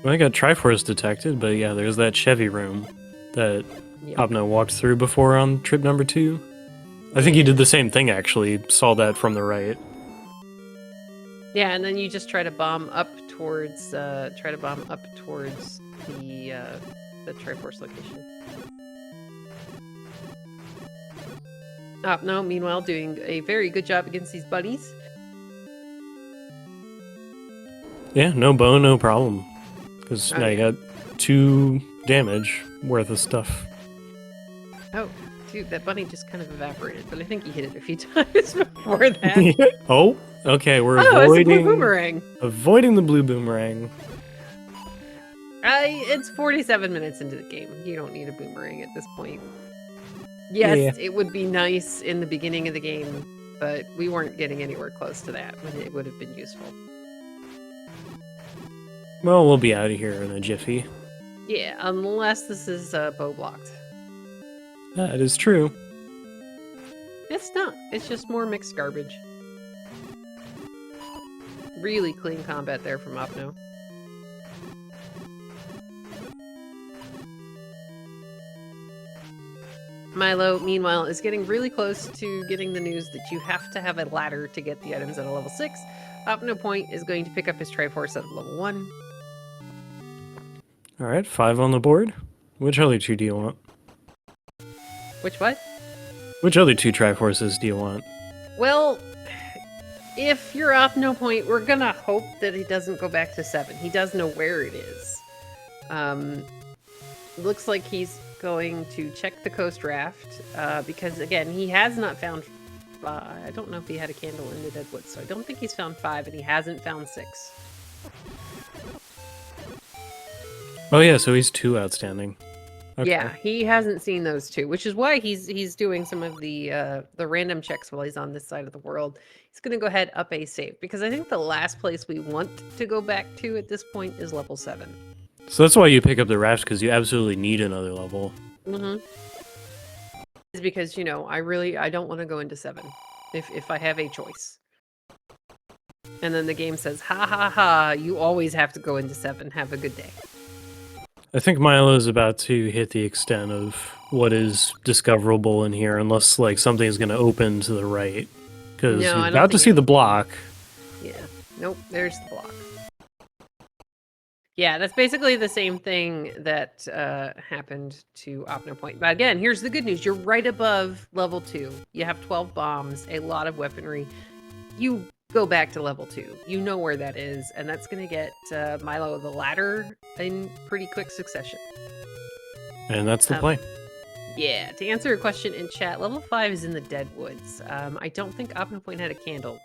Well, I got Triforce detected, but yeah, there's that Chevy room that Opno walked through before on trip number 2. I think he did the same thing, actually. Saw that from the right. Yeah, and then you just try to bomb up towards the Triforce location. Opno, meanwhile, doing a very good job against these buddies. Yeah, no bow, no problem. Because now you got 2 damage worth of stuff. Oh, dude, that bunny just kind of evaporated, but I think he hit it a few times before that. Oh, okay, we're avoiding... avoiding... it's a blue boomerang. Avoiding the blue boomerang. It's 47 minutes into the game. You don't need a boomerang at this point. Yes, It would be nice in the beginning of the game, but we weren't getting anywhere close to that when it would have been useful. Well, we'll be out of here in a jiffy. Yeah, unless this is bow blocked. That is true. It's not. It's just more mixed garbage. Really clean combat there from Opno. Milo, meanwhile, is getting really close to getting the news that you have to have a ladder to get the items at a level 6. OpnoPoint is going to pick up his Triforce at level 1. Alright, 5 on the board. Which other 2 do you want? Which what? Which other 2 Triforces do you want? Well, if you're OpnoPoint, we're gonna hope that he doesn't go back to 7. He does know where it is. Looks like he's going to check the coast raft, because again, he has not found... I don't know if he had a candle in the Deadwood, so I don't think he's found 5, and he hasn't found 6. Oh yeah, so he's 2 outstanding. Okay. Yeah, he hasn't seen those 2, which is why he's doing some of the random checks while he's on this side of the world. He's going to go ahead up a save, because I think the last place we want to go back to at this point is level 7. So that's why you pick up the raft, because you absolutely need another level. Is because, you know, I don't want to go into 7 if I have a choice. And then the game says, ha ha ha, you always have to go into 7. Have a good day. I think Milo is about to hit the extent of what is discoverable in here, unless like something is going to open to the right, because No, he's I don't about to think see the anything. block. Yeah. Nope, there's the block. Yeah, that's basically the same thing that happened to OpnoPoint. But again, here's the good news. You're right above level 2. You have 12 bombs, a lot of weaponry. You go back to level 2. You know where that is, and that's going to get Milo the ladder in pretty quick succession. And that's the play. Yeah, to answer your question in chat, level 5 is in the Deadwoods. I don't think OpnoPoint had a candle,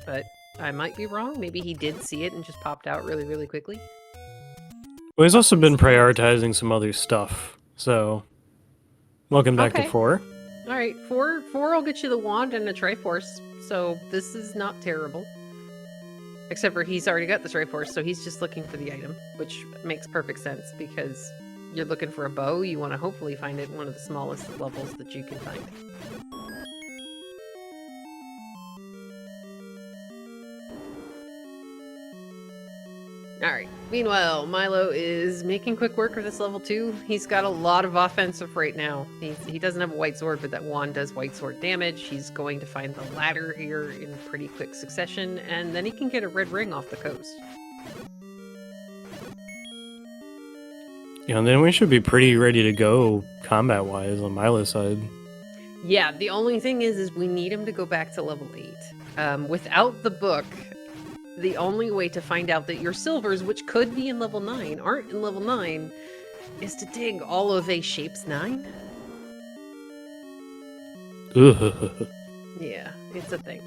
but I might be wrong. Maybe he did see it and just popped out really, really quickly. Well, he's also been prioritizing some other stuff, so welcome back to 4. All right, 4 will get you the wand and a Triforce, so this is not terrible. Except for he's already got the Triforce, so he's just looking for the item, which makes perfect sense because you're looking for a bow. You want to hopefully find it in one of the smallest levels that you can find. All right. Meanwhile, Milo is making quick work of this level 2. He's got a lot of offensive right now. He doesn't have a white sword, but that wand does white sword damage. He's going to find the ladder here in pretty quick succession, and then he can get a red ring off the coast. Yeah, and then we should be pretty ready to go combat-wise on Milo's side. Yeah, the only thing is we need him to go back to level 8. Without the book, the only way to find out that your silvers, which could be in level 9, aren't in level 9, is to dig all of A shapes 9. Yeah, it's a thing.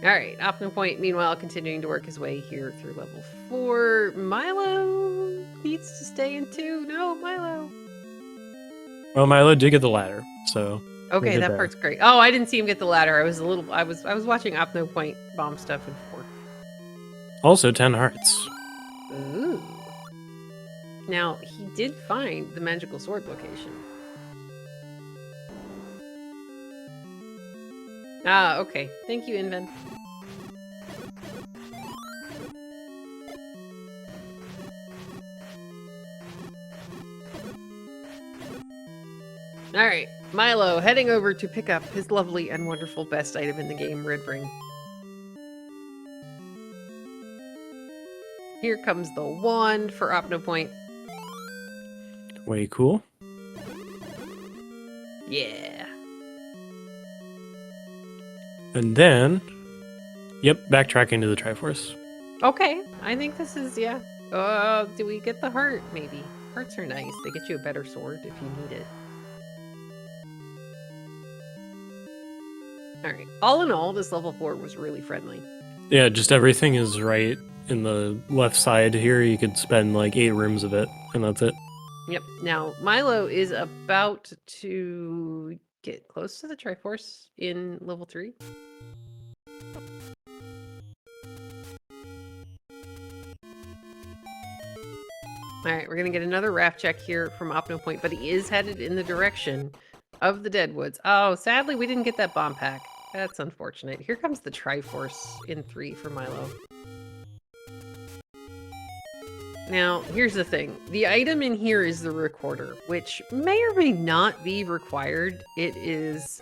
Alright, OpnoPoint, meanwhile, continuing to work his way here through level 4. Milo needs to stay in 2. No, Milo. Well, Milo did get the ladder, so... Okay, that part's great. Oh, I didn't see him get the ladder. I was watching OpnoPoint bomb stuff in 4. Also 10 hearts. Ooh. Now, he did find the magical sword location. Ah, okay. Thank you, Inven. Alright, Milo heading over to pick up his lovely and wonderful best item in the game, Red Ring. Here comes the wand for OpnoPoint. Way cool. Yeah. And then... Yep, backtracking to the Triforce. Okay, I think this is, yeah. Do we get the heart? Maybe. Hearts are nice. They get you a better sword if you need it. Alright, all in all, this level 4 was really friendly. Yeah, just everything is right in the left side here. You could spend like 8 rooms of it, and that's it. Yep. Now, Milo is about to get close to the Triforce in level 3. Alright, we're going to get another raft check here from OpnoPoint, but he is headed in the direction of the Deadwoods. Oh, sadly, we didn't get that bomb pack. That's unfortunate. Here comes the Triforce in 3 for Milo. Now, here's the thing. The item in here is the recorder, which may or may not be required. It is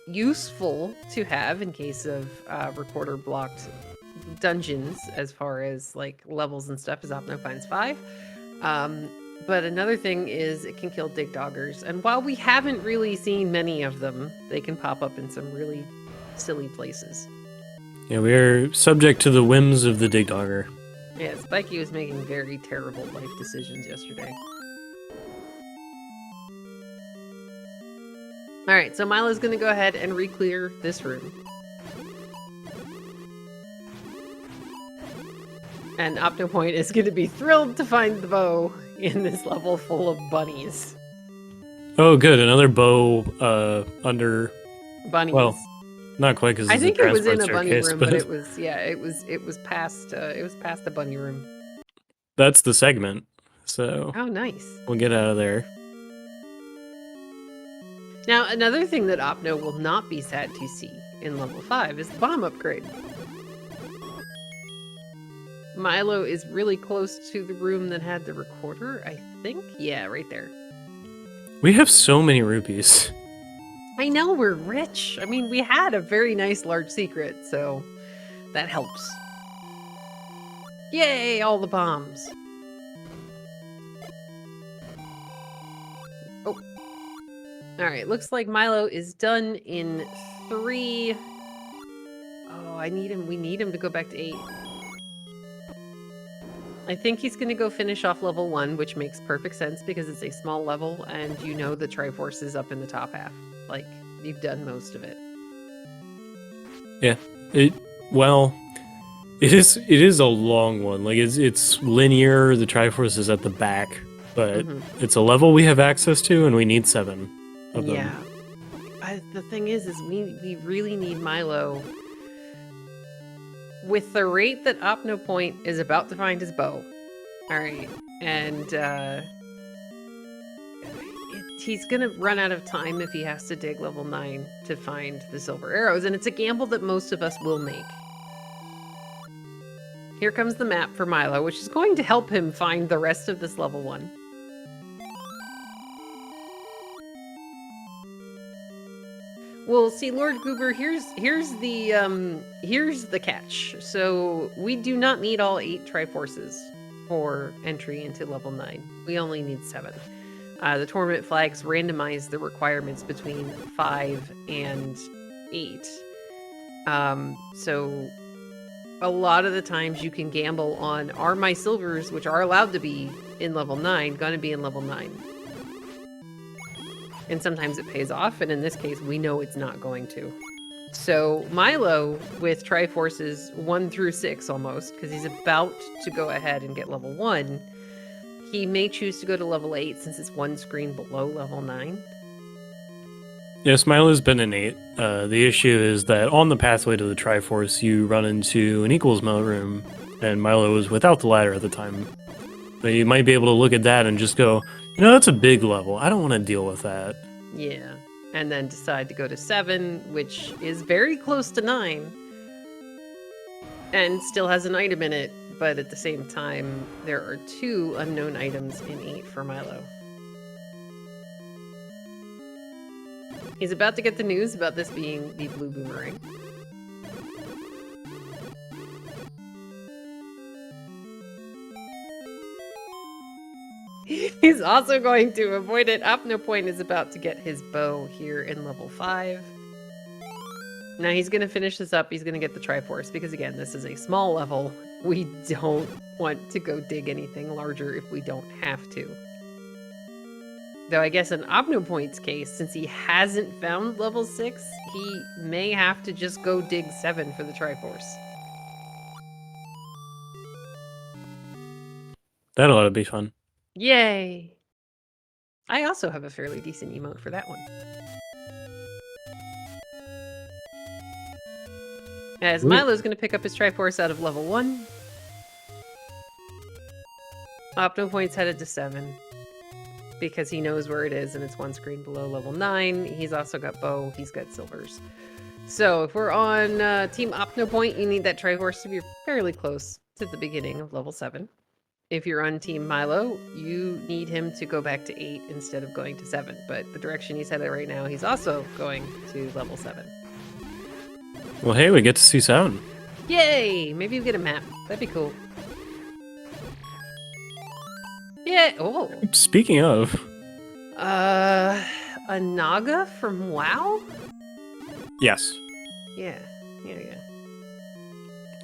useful to have in case of recorder blocked dungeons as far as like levels and stuff, as Opno finds 5. But another thing is it can kill dig doggers, and while we haven't really seen many of them, they can pop up in some really silly places. Yeah, we are subject to the whims of the dig dogger. Yeah, Spiky was making very terrible life decisions yesterday. Alright, so Milo's gonna go ahead and re-clear this room. And OpnoPoint is gonna be thrilled to find the bow in this level full of bunnies. Oh, good. Another bow under... Bunnies. Well, not quite, because I think it was in a bunny staircase, room, but it was, yeah, it was past the bunny room. That's the segment, so... Oh, nice. We'll get out of there. Now, another thing that Opno will not be sad to see in level 5 is the bomb upgrade. Milo is really close to the room that had the recorder, I think. Yeah, right there. We have so many rupees. I know, we're rich. I mean, we had a very nice large secret, so that helps. Yay, all the bombs. Oh. All right, looks like Milo is done in 3. Oh, I need him. We need him to go back to 8. I think he's going to go finish off level 1, which makes perfect sense because it's a small level and you know the Triforce is up in the top half. Like, you've done most of it. Yeah. It is a long one. Like it's linear, the Triforce is at the back, but it's a level we have access to and we need 7 of them. Yeah. The thing is we really need Milo. With the rate that OpnoPoint is about to find his bow. Alright, and he's gonna run out of time if he has to dig level 9 to find the silver arrows, and it's a gamble that most of us will make. Here comes the map for Milo, which is going to help him find the rest of this level 1. Well, see, Lord Goober, here's the catch. So we do not need all 8 Triforces for entry into level 9. We only need 7. The tournament flags randomize the requirements between 5 and 8. So a lot of the times you can gamble on, are my silvers, which are allowed to be in level 9, going to be in level 9? And sometimes it pays off, and in this case, we know it's not going to. So Milo, with Triforces 1 through 6 almost, because he's about to go ahead and get level 1, he may choose to go to level 8 since it's 1 screen below level 9. Yes, Milo's been an 8. The issue is that on the pathway to the Triforce, you run into an equals melt room, and Milo was without the ladder at the time. But you might be able to look at that and just go, you know, that's a big level. I don't want to deal with that. Yeah. And then decide to go to 7, which is very close to 9. And still has an item in it, but at the same time, there are 2 unknown items in 8 for Milo. He's about to get the news about this being the blue boomerang. He's also going to avoid it. OpnoPoint is about to get his bow here in level 5. Now he's going to finish this up. He's going to get the Triforce because, again, this is a small level. We don't want to go dig anything larger if we don't have to. Though I guess in OpnoPoint's case, since he hasn't found level 6, he may have to just go dig 7 for the Triforce. That ought to be fun. Yay! I also have a fairly decent emote for that one. As Milo's going to pick up his Triforce out of level 1. OpnoPoint's headed to 7. Because he knows where it is and it's 1 screen below level 9. He's also got bow, he's got silvers. So if we're on Team OpnoPoint, you need that Triforce to be fairly close to the beginning of level 7. If you're on Team Milo, you need him to go back to 8 instead of going to 7. But the direction he's headed right now, he's also going to level 7. Well, hey, we get to see 7. Yay! Maybe we get a map. That'd be cool. Yeah. Oh. Speaking of. A Naga from WoW? Yes. Yeah.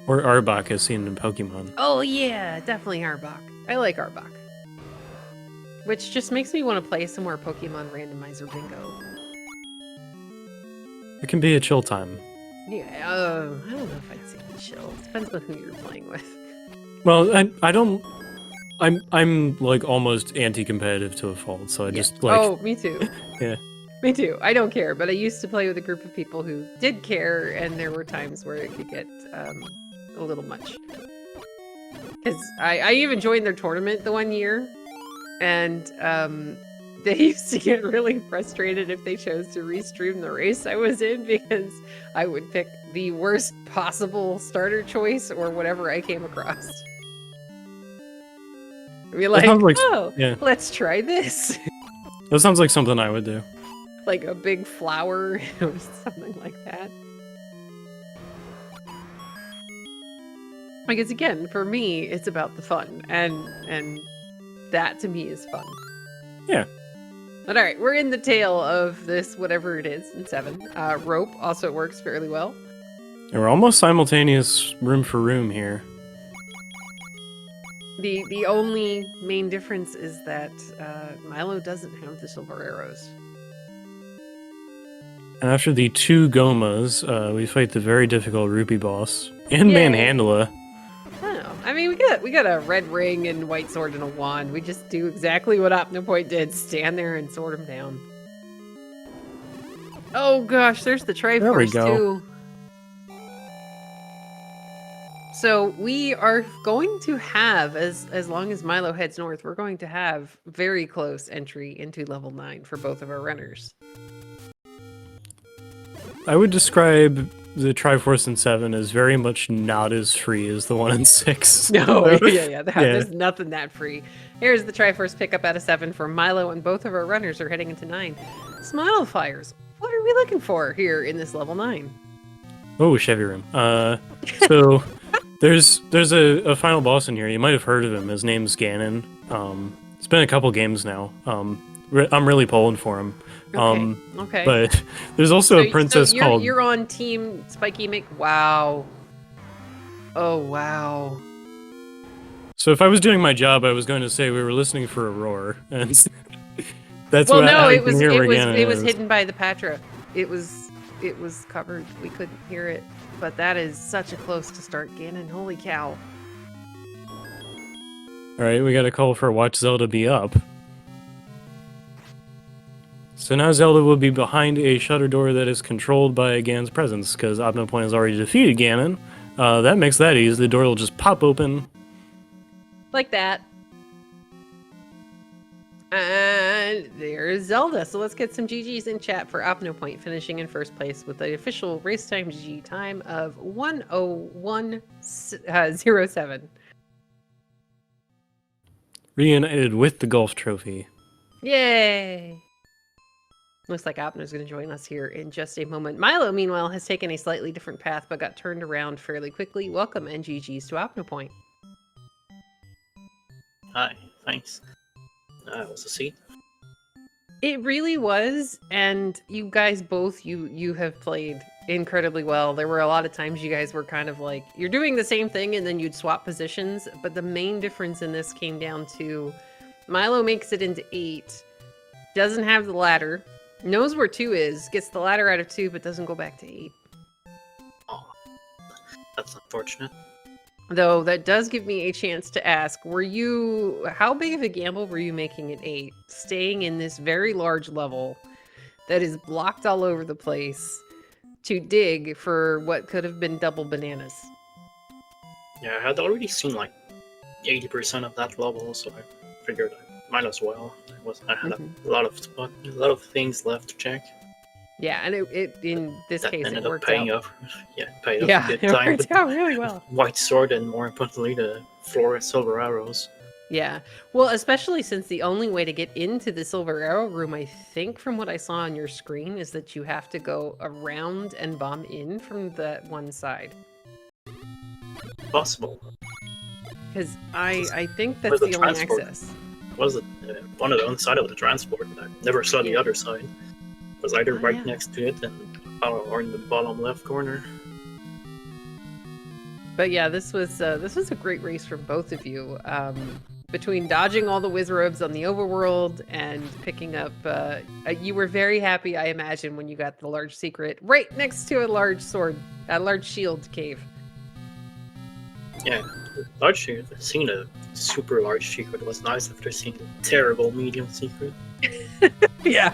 Or Arbok as seen in Pokemon. Oh yeah, definitely Arbok. I like Arbok. Which just makes me want to play some more Pokemon Randomizer Bingo. It can be a chill time. Yeah, I don't know if I'd say chill. Depends on who you're playing with. Well, I don't... I'm like almost anti-competitive to a fault, so I just like... Oh, me too. Yeah. Me too. I don't care, but I used to play with a group of people who did care, and there were times where it could get a little much. Because I even joined their tournament the one year, and they used to get really frustrated if they chose to restream the race I was in, because I would pick the worst possible starter choice or whatever I came across. Be That like, sounds like oh, yeah. let's try this. That sounds like something I would do. Like a big flower or something like that. Because again, for me, it's about the fun, and that to me is fun. Yeah. But all right, we're in the tail of this, whatever it is, in 7. Rope also works fairly well. And we're almost simultaneous room for room here. The only main difference is that Milo doesn't have the silver arrows. And after the 2 Gomas, we fight the very difficult Rupee boss and Yay. Manhandla. Oh, I mean, we got a red ring and white sword and a wand. We just do exactly what OpnoPoint did: stand there and sword him down. Oh gosh, there's the Triforce too. So we are going to have, as long as Milo heads north, we're going to have very close entry into level 9 for both of our runners. I would describe the Triforce in 7 as very much not as free as the one in 6. No, yeah. There's nothing that free. Here's the Triforce pickup out of 7 for Milo, and both of our runners are heading into 9. Smile fires. What are we looking for here in this level 9? Oh, Chevy Room. So there's a final boss in here. You might have heard of him. His name's Ganon. It's been a couple games now. I'm really pulling for him. Okay. But there's also a princess called... You're on Team Spiky Mick. Wow. Oh, wow. So if I was doing my job, I was going to say we were listening for a roar, and that's well, what no, I it can hear. it was hidden by the Patra. It was covered. We couldn't hear it. But that is such a close to start Ganon. Holy cow. All right, we got a call for Watch Zelda be up. So now Zelda will be behind a shutter door that is controlled by Ganon's presence, because OpnoPoint has already defeated Ganon. That makes that easy. The door will just pop open. Like that. And there's Zelda. So let's get some GGs in chat for OpnoPoint, finishing in first place with the official race time GG time of 1:01:07. Reunited with the golf trophy. Yay! Looks like Opno's going to join us here in just a moment. Milo, meanwhile, has taken a slightly different path, but got turned around fairly quickly. Welcome and GGs to OpnoPoint. Hi, thanks. Was a seat? It really was, and you guys both, you have played incredibly well. There were a lot of times you guys were kind of like, you're doing the same thing and then you'd swap positions, but the main difference in this came down to Milo makes it into 8, doesn't have the ladder, knows where 2 is, gets the ladder out of 2, but doesn't go back to 8. Oh, that's unfortunate. Though that does give me a chance to ask, how big of a gamble were you making at 8? Staying in this very large level that is blocked all over the place to dig for what could have been double bananas? Yeah, I had already seen like 80% of that level, so I figured I might as well. I had a lot of things left to check. Yeah, and it in this case ended it up worked paying out. off. Yeah, paid off Yeah, a good it time. worked out really well. White sword and more importantly the silver arrows. Yeah, well, especially since the only way to get into the silver arrow room, I think from what I saw on your screen, is that you have to go around and bomb in from that one side. Possible. Because I think that's the only access. Was it one of the side of the transport? I never saw the other side. It was either right next to it or in the bottom left corner. But yeah, this was a great race from both of you. Between dodging all the Wizrobes on the overworld and picking up, you were very happy, I imagine, when you got the large secret right next to a large shield cave. Yeah, large secret. Seeing a super large secret was nice after seeing a terrible medium secret. Yeah.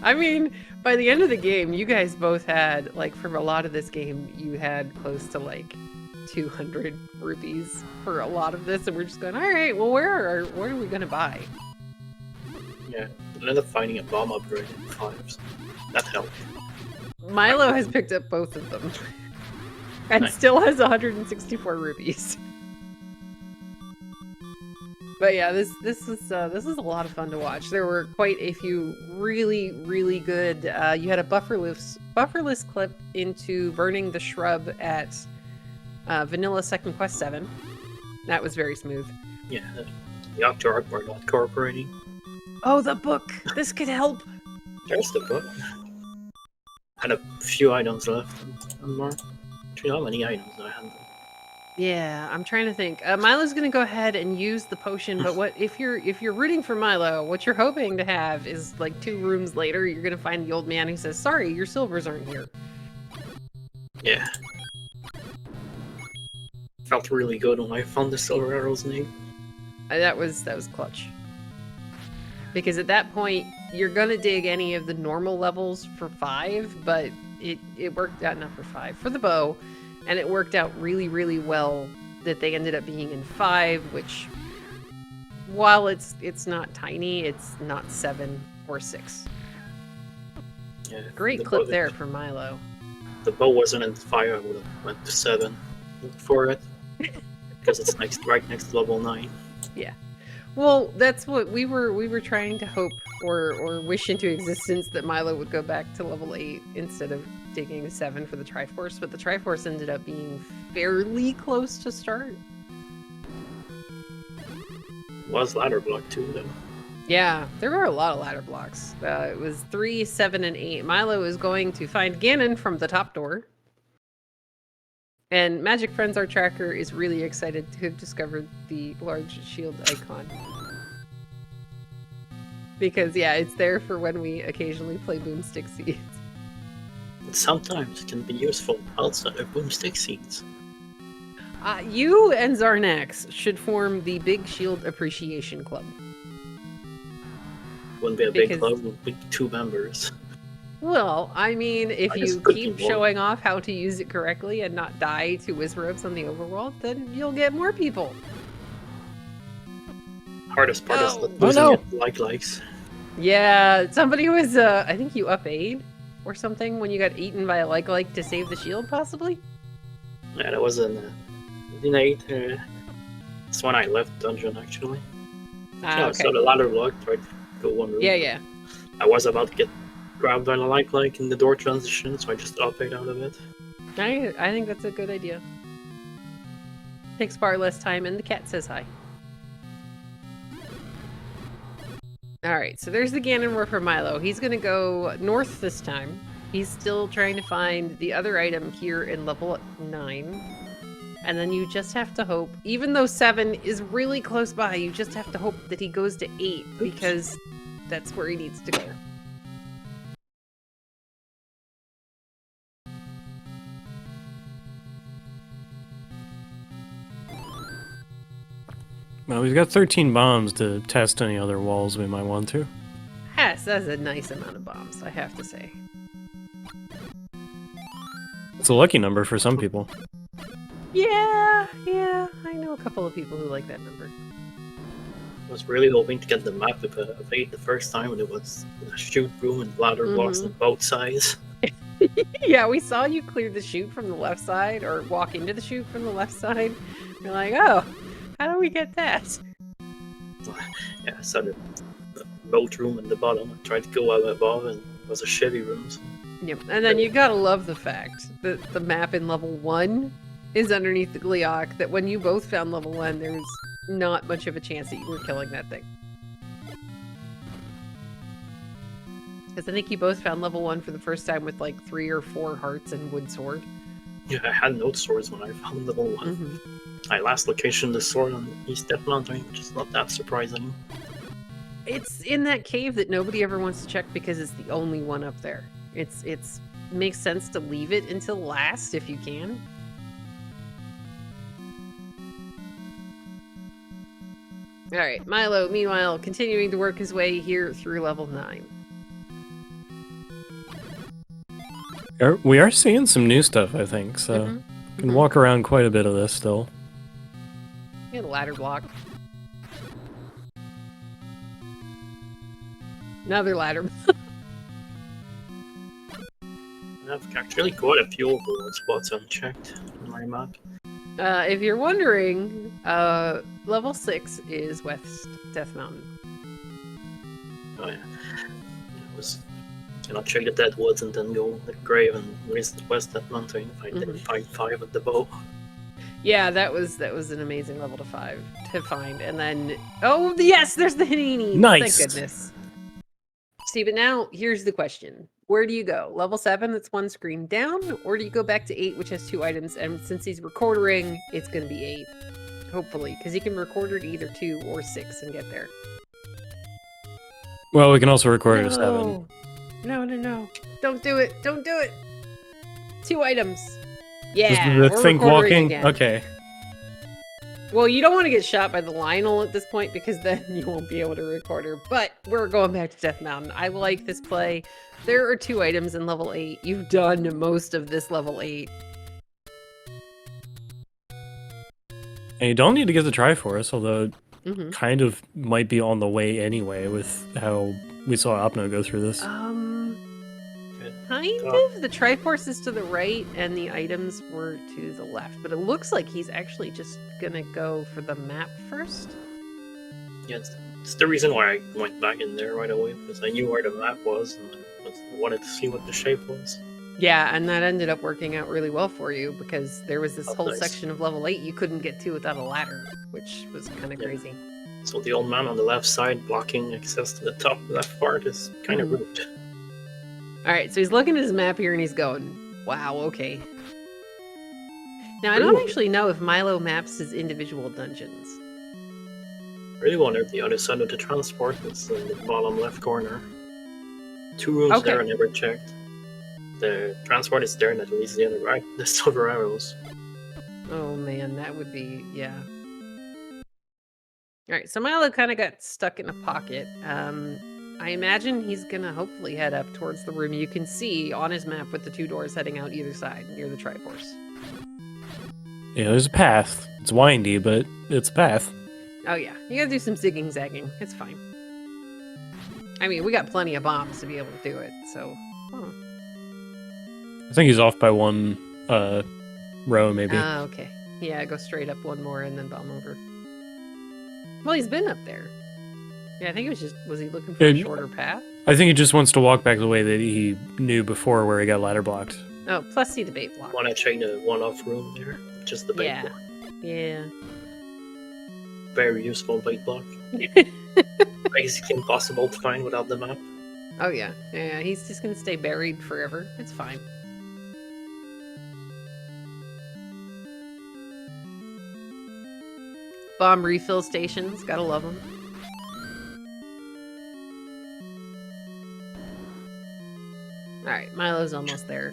I mean, by the end of the game, you guys both had, like, from a lot of this game, you had close to, like, 200 rupees for a lot of this, and we're just going, all right, well, where are we going to buy? Yeah, I ended up finding a bomb upgrade in 5, so that helped. Milo has picked up both of them, and still has 164 rupees. But yeah, this is a lot of fun to watch. There were quite a few really good. You had a bufferless clip into burning the shrub at Vanilla Second Quest 7. That was very smooth. Yeah, the Octorok were not cooperating. Oh, the book! This could help! There's the book. Had a few items left. And more. Do you know how many items I had? Yeah, I'm trying to think. Milo's gonna go ahead and use the potion, but what if you're rooting for Milo, what you're hoping to have is like 2 rooms later, you're gonna find the old man who says, "Sorry, your silvers aren't here." Yeah. Felt really good when I found the silver arrow's name. That was clutch. Because at that point, you're gonna dig any of the normal levels for 5, but it worked out, not for 5, for the bow, and it worked out really well that they ended up being in 5, which, while it's not tiny, it's not 7 or 6. Yeah, Great clip there for Milo. The bow wasn't in 5, I would have went to 7 for it. Because it's right next to level 9. Yeah. Well, that's what we were trying to hope or wish into existence, that Milo would go back to level 8 instead of digging 7 for the Triforce, but the Triforce ended up being fairly close to start. Was ladder block too, though. Yeah, there were a lot of ladder blocks. It was 3, 7, and 8. Milo is going to find Ganon from the top door. And Magic Friends, our tracker, is really excited to have discovered the large shield icon. Because, yeah, it's there for when we occasionally play Boomstick Seeds. But sometimes it can be useful outside of Boomstick Seeds. You and Zarnax should form the Big Shield Appreciation Club. Wouldn't be a big club with 2 members. Well, I mean, if you keep showing off how to use it correctly and not die to Wizrobes on the overworld, then you'll get more people. Hardest part is losing it likes. Yeah, somebody was, I think you up aid or something when you got eaten by a like to save the shield, possibly? Yeah, that was in 8. That's when I left dungeon, actually. Okay. So the ladder block tried to go 1 room. Yeah. I was about to get grabbed by the like in the door transition, so I just up-aid out of it. I think that's a good idea. Takes far less time, and the cat says hi. Alright, so there's the Ganon for Milo. He's gonna go north this time. He's still trying to find the other item here in level 9. And then you just have to hope, even though 7 is really close by, you just have to hope that he goes to 8, because that's where he needs to go. Well, we've got 13 bombs to test any other walls we might want to. Yes, that's a nice amount of bombs, I have to say. It's a lucky number for some people. Yeah, I know a couple of people who like that number. I was really hoping to get the map of 8 the first time, and it was a shoot room and ladder blocks on both sides. Yeah, we saw you clear the chute from the left side, or walk into the chute from the left side. You're like, oh, how do we get that? Yeah, I saw the boat room in the bottom. I tried to go out above, and it was a Chevy room. So. Yep, and then you gotta love the fact that the map in level 1 is underneath the Gleeok, that when you both found level 1, there's not much of a chance that you were killing that thing. Because I think you both found level 1 for the first time with like 3 or 4 hearts and wood sword. Yeah, I had no swords when I found level 1. My last location, the sword on East Death Mountain, which is not that surprising. It's in that cave that nobody ever wants to check because it's the only one up there. It's makes sense to leave it until last if you can. Alright, Milo, meanwhile, continuing to work his way here through level 9. We are seeing some new stuff, I think, so can walk around quite a bit of this still. And a ladder block. Another ladder. I've actually quite a few overworld spots unchecked on my map. If you're wondering, level 6 is West Death Mountain. Oh yeah. It was. Cannot check the dead woods and then go the grave and west that mountain if I didn't find 5 with the bow. Yeah, that was an amazing level to find. And then oh yes, there's the Hinini. Nice. Thank goodness. See, but now here's the question. Where do you go? Level 7, that's one screen down, or do you go back to 8, which has 2 items? And since he's recording, it's gonna be 8. Hopefully, because he can record it either 2 or 6 and get there. Well, we can also record it at 7. No. Don't do it. Don't do it. 2 items. Yeah. The we're think recording walking? again. Okay. Well, you don't want to get shot by the Lionel at this point because then you won't be able to record her. But we're going back to Death Mountain. I like this play. There are 2 items in level 8. You've done most of this level 8. And you don't need to get the Triforce, although it kind of might be on the way anyway with how we saw Opno go through this. Kind of. The Triforce is to the right and the items were to the left. But it looks like he's actually just gonna go for the map first. Yeah, it's the reason why I went back in there right away, because I knew where the map was and I wanted to see what the shape was. Yeah, and that ended up working out really well for you because there was this whole nice. section of level 8 you couldn't get to without a ladder, which was kind of crazy. So the old man on the left side blocking access to the top left part is kind of rude. Alright, so he's looking at his map here and he's going, wow, okay. Now, I don't actually know if Milo maps his individual dungeons. I really wondered the other side of the transport. It's in the bottom left corner. 2 rooms there I never checked. The transport is there and that leads the other right. The silver arrows. Oh man, that would be, yeah. Alright, so Milo kind of got stuck in a pocket. I imagine he's gonna hopefully head up towards the room you can see on his map with the 2 doors heading out either side near the Triforce. Yeah, there's a path. It's windy, but it's a path. Oh yeah, you gotta do some zigging zagging. It's fine. I mean, we got plenty of bombs to be able to do it, so... I think he's off by 1 row, maybe. Okay. Yeah, go straight up 1 more and then bomb over. Well, he's been up there. Yeah, I think it was just... Was he looking for a shorter path? I think he just wants to walk back the way that he knew before where he got ladder blocked. Oh, plus see the bait block. Want to check the one-off room there? Just the bait block. Yeah. Very useful bait block. Basically impossible to find without the map. Oh yeah. Yeah, he's just gonna stay buried forever. It's fine. Bomb refill stations. Gotta love them. Alright, Milo's almost there.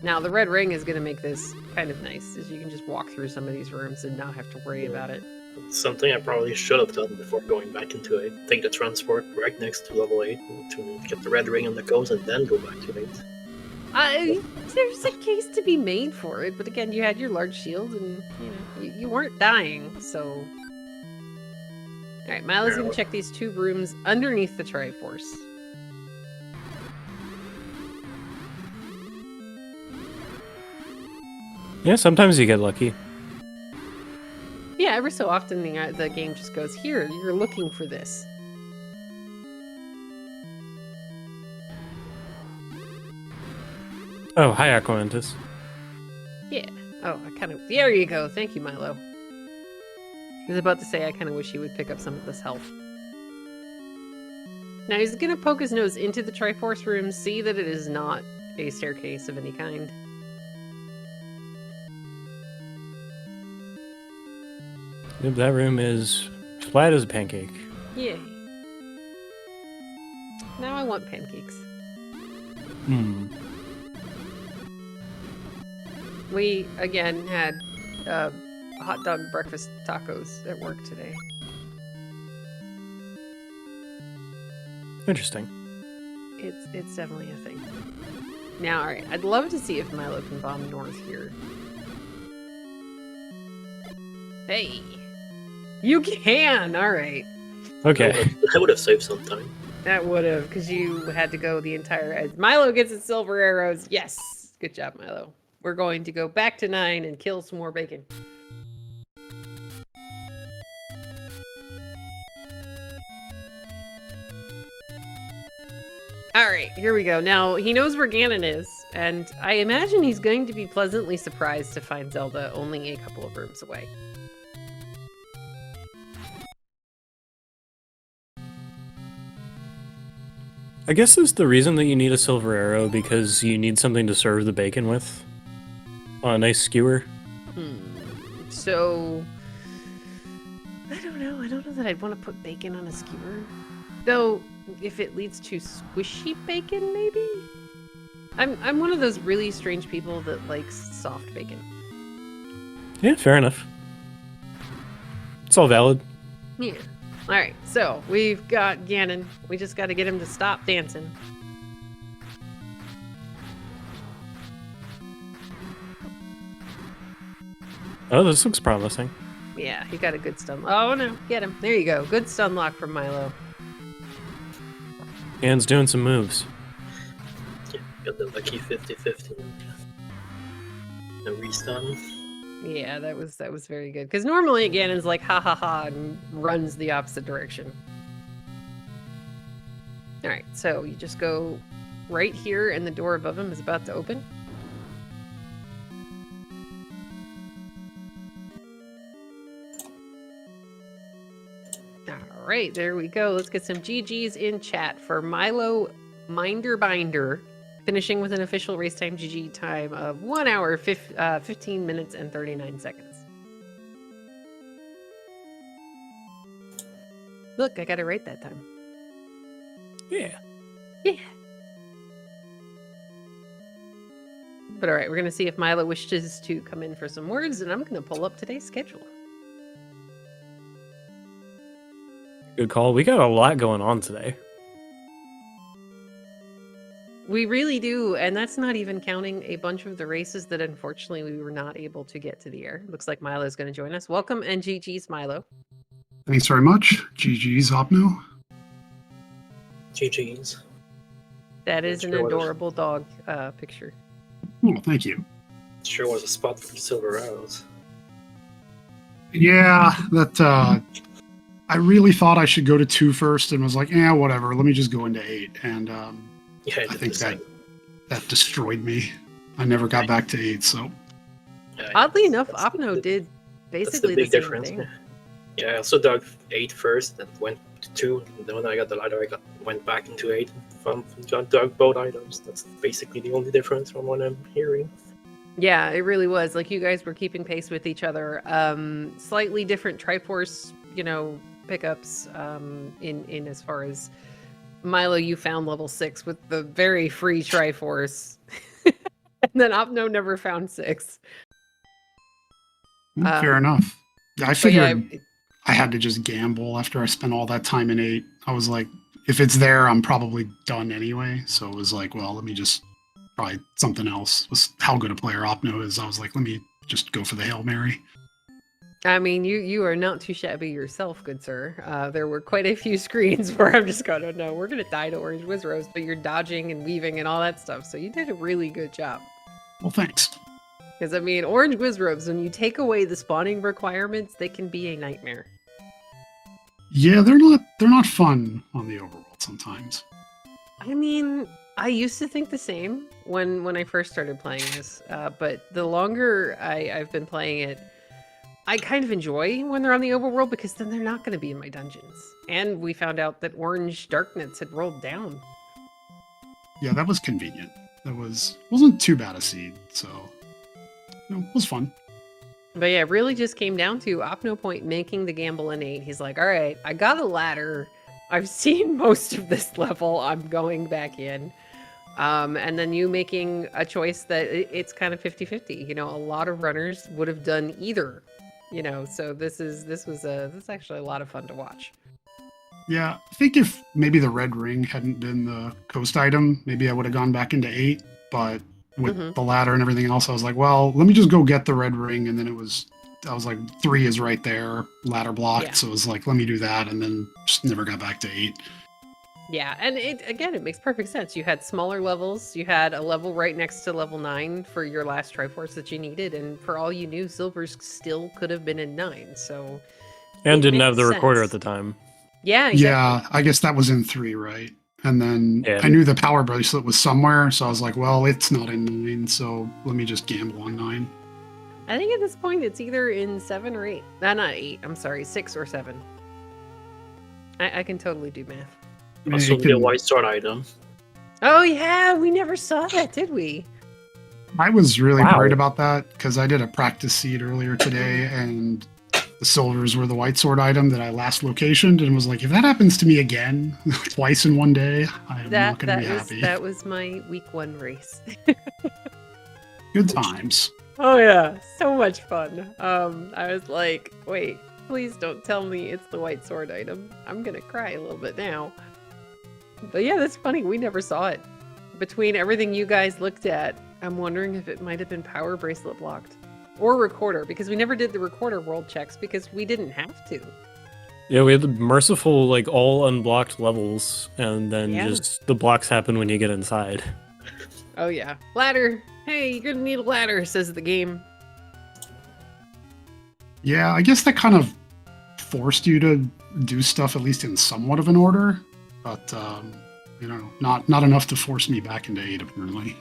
Now, the red ring is going to make this kind of nice, as you can just walk through some of these rooms and not have to worry about it. Something I probably should have done before going back into it. Take the transport right next to level 8 to get the red ring on the coast and then go back to 8. There's a case to be made for it, but again, you had your large shield and, you weren't dying, so... Alright, Milo's going to check these 2 rooms underneath the Triforce. Yeah, sometimes you get lucky. Yeah, every so often the game just goes, here, you're looking for this. Oh, hi, Aquamantis. Yeah. Oh, there you go. Thank you, Milo. I was about to say, I kind of wish he would pick up some of this health. Now, he's going to poke his nose into the Triforce room, see that it is not a staircase of any kind. Yep, that room is flat as a pancake. Yay. Now I want pancakes. We, again, had hot dog breakfast tacos at work today. Interesting. It's definitely a thing. Now, alright, I'd love to see if Milo can bomb north here. Hey! You can! Alright. Okay. I would have saved some time. That would have, because you had to go the entire edge. Milo gets his silver arrows. Yes! Good job, Milo. We're going to go back to 9 and kill some more bacon. All right, here we go. Now, he knows where Ganon is, and I imagine he's going to be pleasantly surprised to find Zelda only a couple of rooms away. I guess is the reason that you need a silver arrow, because you need something to serve the bacon with on a nice skewer. So, I don't know. I don't know that I'd want to put bacon on a skewer. Though, if it leads to squishy bacon, maybe? I'm one of those really strange people that likes soft bacon. Yeah, fair enough. It's all valid. Yeah. Alright, so we've got Ganon. We just got to get him to stop dancing. Oh, this looks promising. Yeah, he got a good stun. Oh no, get him. There you go. Good stun lock from Milo. Gan's doing some moves. Yeah, got the lucky 50-50. No restun. Yeah, that was very good. Because normally Ganon's like ha ha ha and runs the opposite direction. Alright, so you just go right here and the door above him is about to open. Alright, there we go. Let's get some GGs in chat for Milo Minderbinder, finishing with an official race time GG time of 1 hour, 15 minutes, and 39 seconds. Look, I got it right that time. Yeah. Yeah. But alright, we're going to see if Milo wishes to come in for some words, and I'm going to pull up today's schedule. Good call. We got a lot going on today. We really do, and that's not even counting a bunch of the races that unfortunately we were not able to get to the air. Looks like Milo's going to join us. Welcome, and GG's, Milo. Thanks very much. GG's, Opno. GG's. That is an Sure was. adorable dog picture. Oh, thank you. Sure was a spot for the silver arrows. Yeah, that I really thought I should go to 2 first and was like, yeah, whatever. Let me just go into 8. And Yeah, I think that destroyed me. I never got back to 8, so. Yeah, Oddly enough, that's Opno did That's the basically big the same difference. thing. Yeah, I also dug 8 first, and went to 2. And then when I got the ladder, went back into 8. Dug both items. That's basically the only difference from what I'm hearing. Yeah, it really was. Like, you guys were keeping pace with each other. Slightly different Triforce, pickups in as far as Milo, you found level 6 with the very free Triforce. And then Opno never found 6. Fair enough. I figured Yeah, I had to just gamble after I spent all that time in 8. I was like, if it's there, I'm probably done anyway. So it was like, well, let me just try something else. Was how good a player Opno is. I was like, let me just go for the Hail Mary. I mean, you are not too shabby yourself, good sir. There were quite a few screens where I'm just going, oh no, we're going to die to Orange Wizards, but you're dodging and weaving and all that stuff. So you did a really good job. Well, thanks. Because, I mean, Orange Wizards, when you take away the spawning requirements, they can be a nightmare. Yeah, they're not fun on the overworld sometimes. I mean, I used to think the same when I first started playing this, but the longer I've been playing it, I kind of enjoy when they're on the overworld because then they're not going to be in my dungeons. And we found out that Orange Darknets had rolled down. Yeah, that was convenient. That wasn't too bad a seed, so it was fun. But yeah, it really just came down to OpnoPoint making the gamble in 8. He's like, all right, I got a ladder. I've seen most of this level. I'm going back in. And then you making a choice that it's kind of 50-50. A lot of runners would have done either. So this is actually a lot of fun to watch. Yeah, I think if maybe the red ring hadn't been the coast item, maybe I would have gone back into 8. But with the ladder and everything else, I was like, well, let me just go get the red ring. And then I was like, 3 is right there, ladder blocked. Yeah. So it was like, let me do that. And then just never got back to 8. Yeah, and it makes perfect sense. You had smaller levels. You had a level right next to level 9 for your last Triforce that you needed. And for all you knew, Silver's still could have been in 9. So And it didn't have makes the recorder sense. at the time. Yeah, exactly. Yeah, I guess that was in 3, right? And then Yeah. I knew the power bracelet was somewhere, so I was like, well, it's not in 9, so let me just gamble on 9. I think at this point it's either in 7 or 8. Not 8. I'm sorry, 6 or 7. I can totally do math. Also, the white sword item. Oh yeah, we never saw that, did we? I was really Wow. worried about that because I did a practice seed earlier today, and the silvers were the white sword item that I last locationed, and was like, if that happens to me again, twice in one day, I am not going to be happy. That was my week 1 race. Good times. Oh yeah, so much fun. I was like, wait, please don't tell me it's the white sword item. I'm gonna cry a little bit now. But yeah, that's funny. We never saw it. Between everything you guys looked at, I'm wondering if it might have been power bracelet blocked. Or recorder, because we never did the recorder world checks because we didn't have to. Yeah, we had the merciful, like, all unblocked levels, and then Yeah. just the blocks happen when you get inside. Oh yeah. Ladder! Hey, you're gonna need a ladder, says the game. Yeah, I guess that kind of forced you to do stuff at least in somewhat of an order, but not enough to force me back into 8 apparently.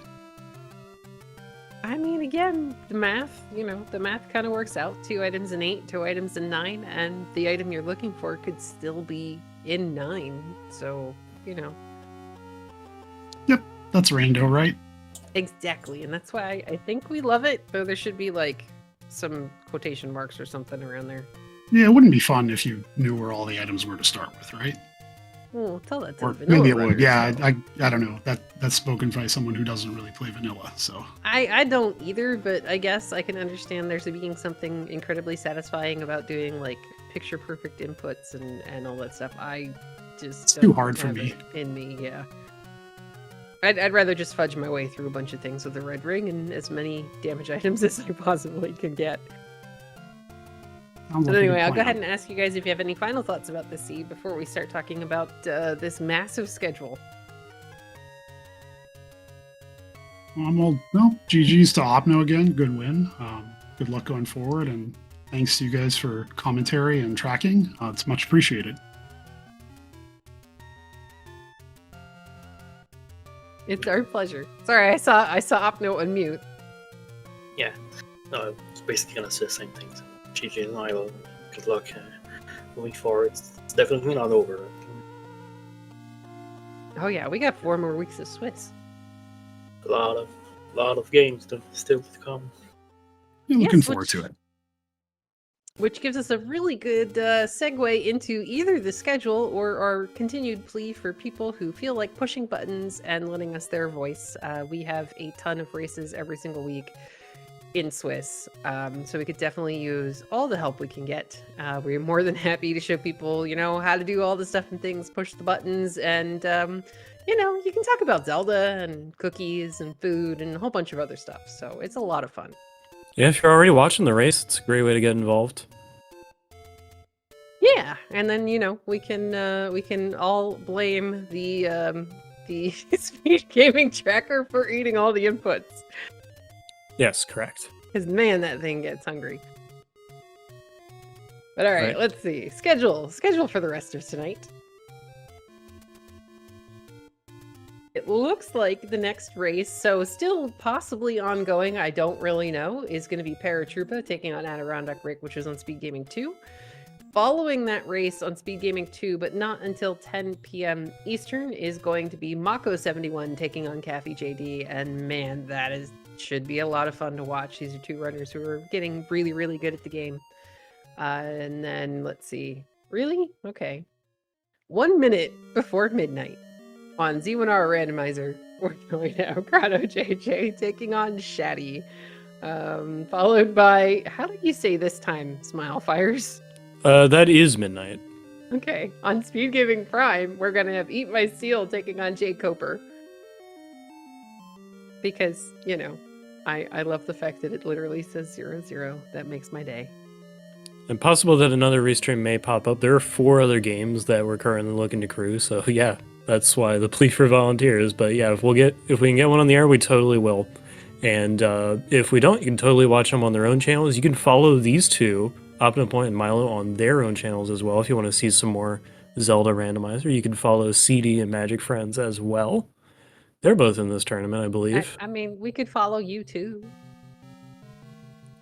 I mean, again, the math kind of works out. 2 items in 8, 2 items in 9, and the item you're looking for could still be in 9. So, Yep, that's Rando, right? Exactly. And that's why I think we love it, though there should be like some quotation marks or something around there. Yeah, it wouldn't be fun if you knew where all the items were to start with, right? Well, tell that to Or the vanilla maybe it would. runners, Yeah, though. I don't know. That's spoken by someone who doesn't really play vanilla. So I don't either, but I guess I can understand there's being something incredibly satisfying about doing like picture perfect inputs and all that stuff. I just It's too don't hard for have me. it in me, yeah. I'd rather just fudge my way through a bunch of things with the red ring and as many damage items as I possibly can get. sounds So like a good anyway, I'll go plan. ahead and ask you guys if you have any final thoughts about the seed before we start talking about this massive schedule. Well, no, GG's to Opno again. Good win. Good luck going forward, and thanks to you guys for commentary and tracking. It's much appreciated. It's our pleasure. Sorry, I saw Opno unmute. Yeah, no, I was basically gonna say the same things. GG and Milo, good luck moving forward. It's definitely not over. Oh yeah, we got 4 more weeks of Swiss. A lot of games still to come. Yeah, looking Yes, forward to it. Which gives us a really good segue into either the schedule or our continued plea for people who feel like pushing buttons and letting us their voice. We have a ton of races every single week in Swiss, so we could definitely use all the help we can get. We're more than happy to show people, how to do all the stuff and things, push the buttons, and, you can talk about Zelda and cookies and food and a whole bunch of other stuff. So it's a lot of fun. Yeah, if you're already watching the race, it's a great way to get involved. Yeah, and then we can all blame the speed gaming tracker for eating all the inputs. Yes, correct. Because man, that thing gets hungry. But all right, Right. let's see. Schedule for the rest of tonight. It looks like the next race, so still possibly ongoing, I don't really know, is going to be Paratroopa taking on Adirondack Rick, which is on Speed Gaming 2. Following that race on Speed Gaming 2, but not until 10 p.m. Eastern, is going to be Mako 71 taking on Kathy JD, and man, should be a lot of fun to watch. These are 2 runners who are getting really, really good at the game. And then, let's see. Really? Okay. 1 minute before midnight on Z1R Randomizer, we're going to have Grotto JJ taking on Shaddy. Followed by, how do you say this time, Smile Fires? That is midnight. Okay, on Speed Gaming Prime, we're gonna have Eat My Seal taking on Jay Coper. Because, I love the fact that it literally says 0-0. That makes my day. And possible that another restream may pop up. There are 4 other games that we're currently looking to crew, so yeah, that's why the plea for volunteers. But yeah, if we can get one on the air, we totally will. And if we don't, you can totally watch them on their own channels. You can follow these 2, OpnoPoint and Milo, on their own channels as well if you want to see some more Zelda Randomizer. You can follow CD and Magic Friends as well. They're both in this tournament, I believe. I mean, we could follow you too.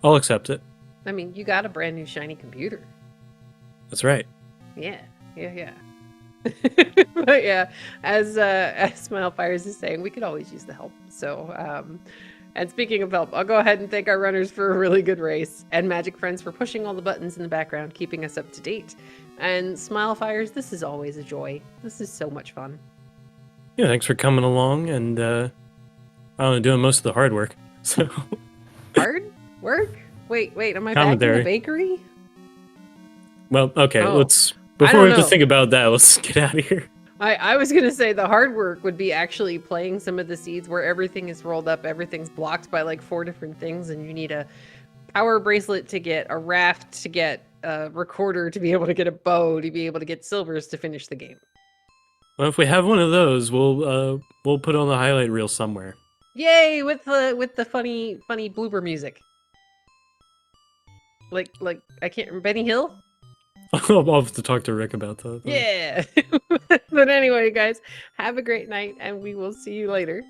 I'll accept it. I mean, you got a brand new shiny computer. That's right. Yeah. But yeah, as Smilefires is saying, we could always use the help. So, and speaking of help, I'll go ahead and thank our runners for a really good race, and Magic Friends for pushing all the buttons in the background, keeping us up to date. And Smilefires, this is always a joy. This is so much fun. Yeah, thanks for coming along and I don't know, doing most of the hard work. So Hard work? Wait, am I back in Commentary. the bakery? well, okay, Oh, let's I before don't we have to know. think about that, let's get out of here. I was gonna say the hard work would be actually playing some of the seeds where everything is rolled up, everything's blocked by like 4 different things, and you need a power bracelet to get, a raft to get, a recorder to be able to get a bow, to be able to get silvers to finish the game. Well, if we have one of those, we'll put on the highlight reel somewhere. Yay! With the funny blooper music. Like I can't remember, Benny Hill? I'll have to talk to Rick about that. Yeah. But anyway, guys, have a great night, and we will see you later.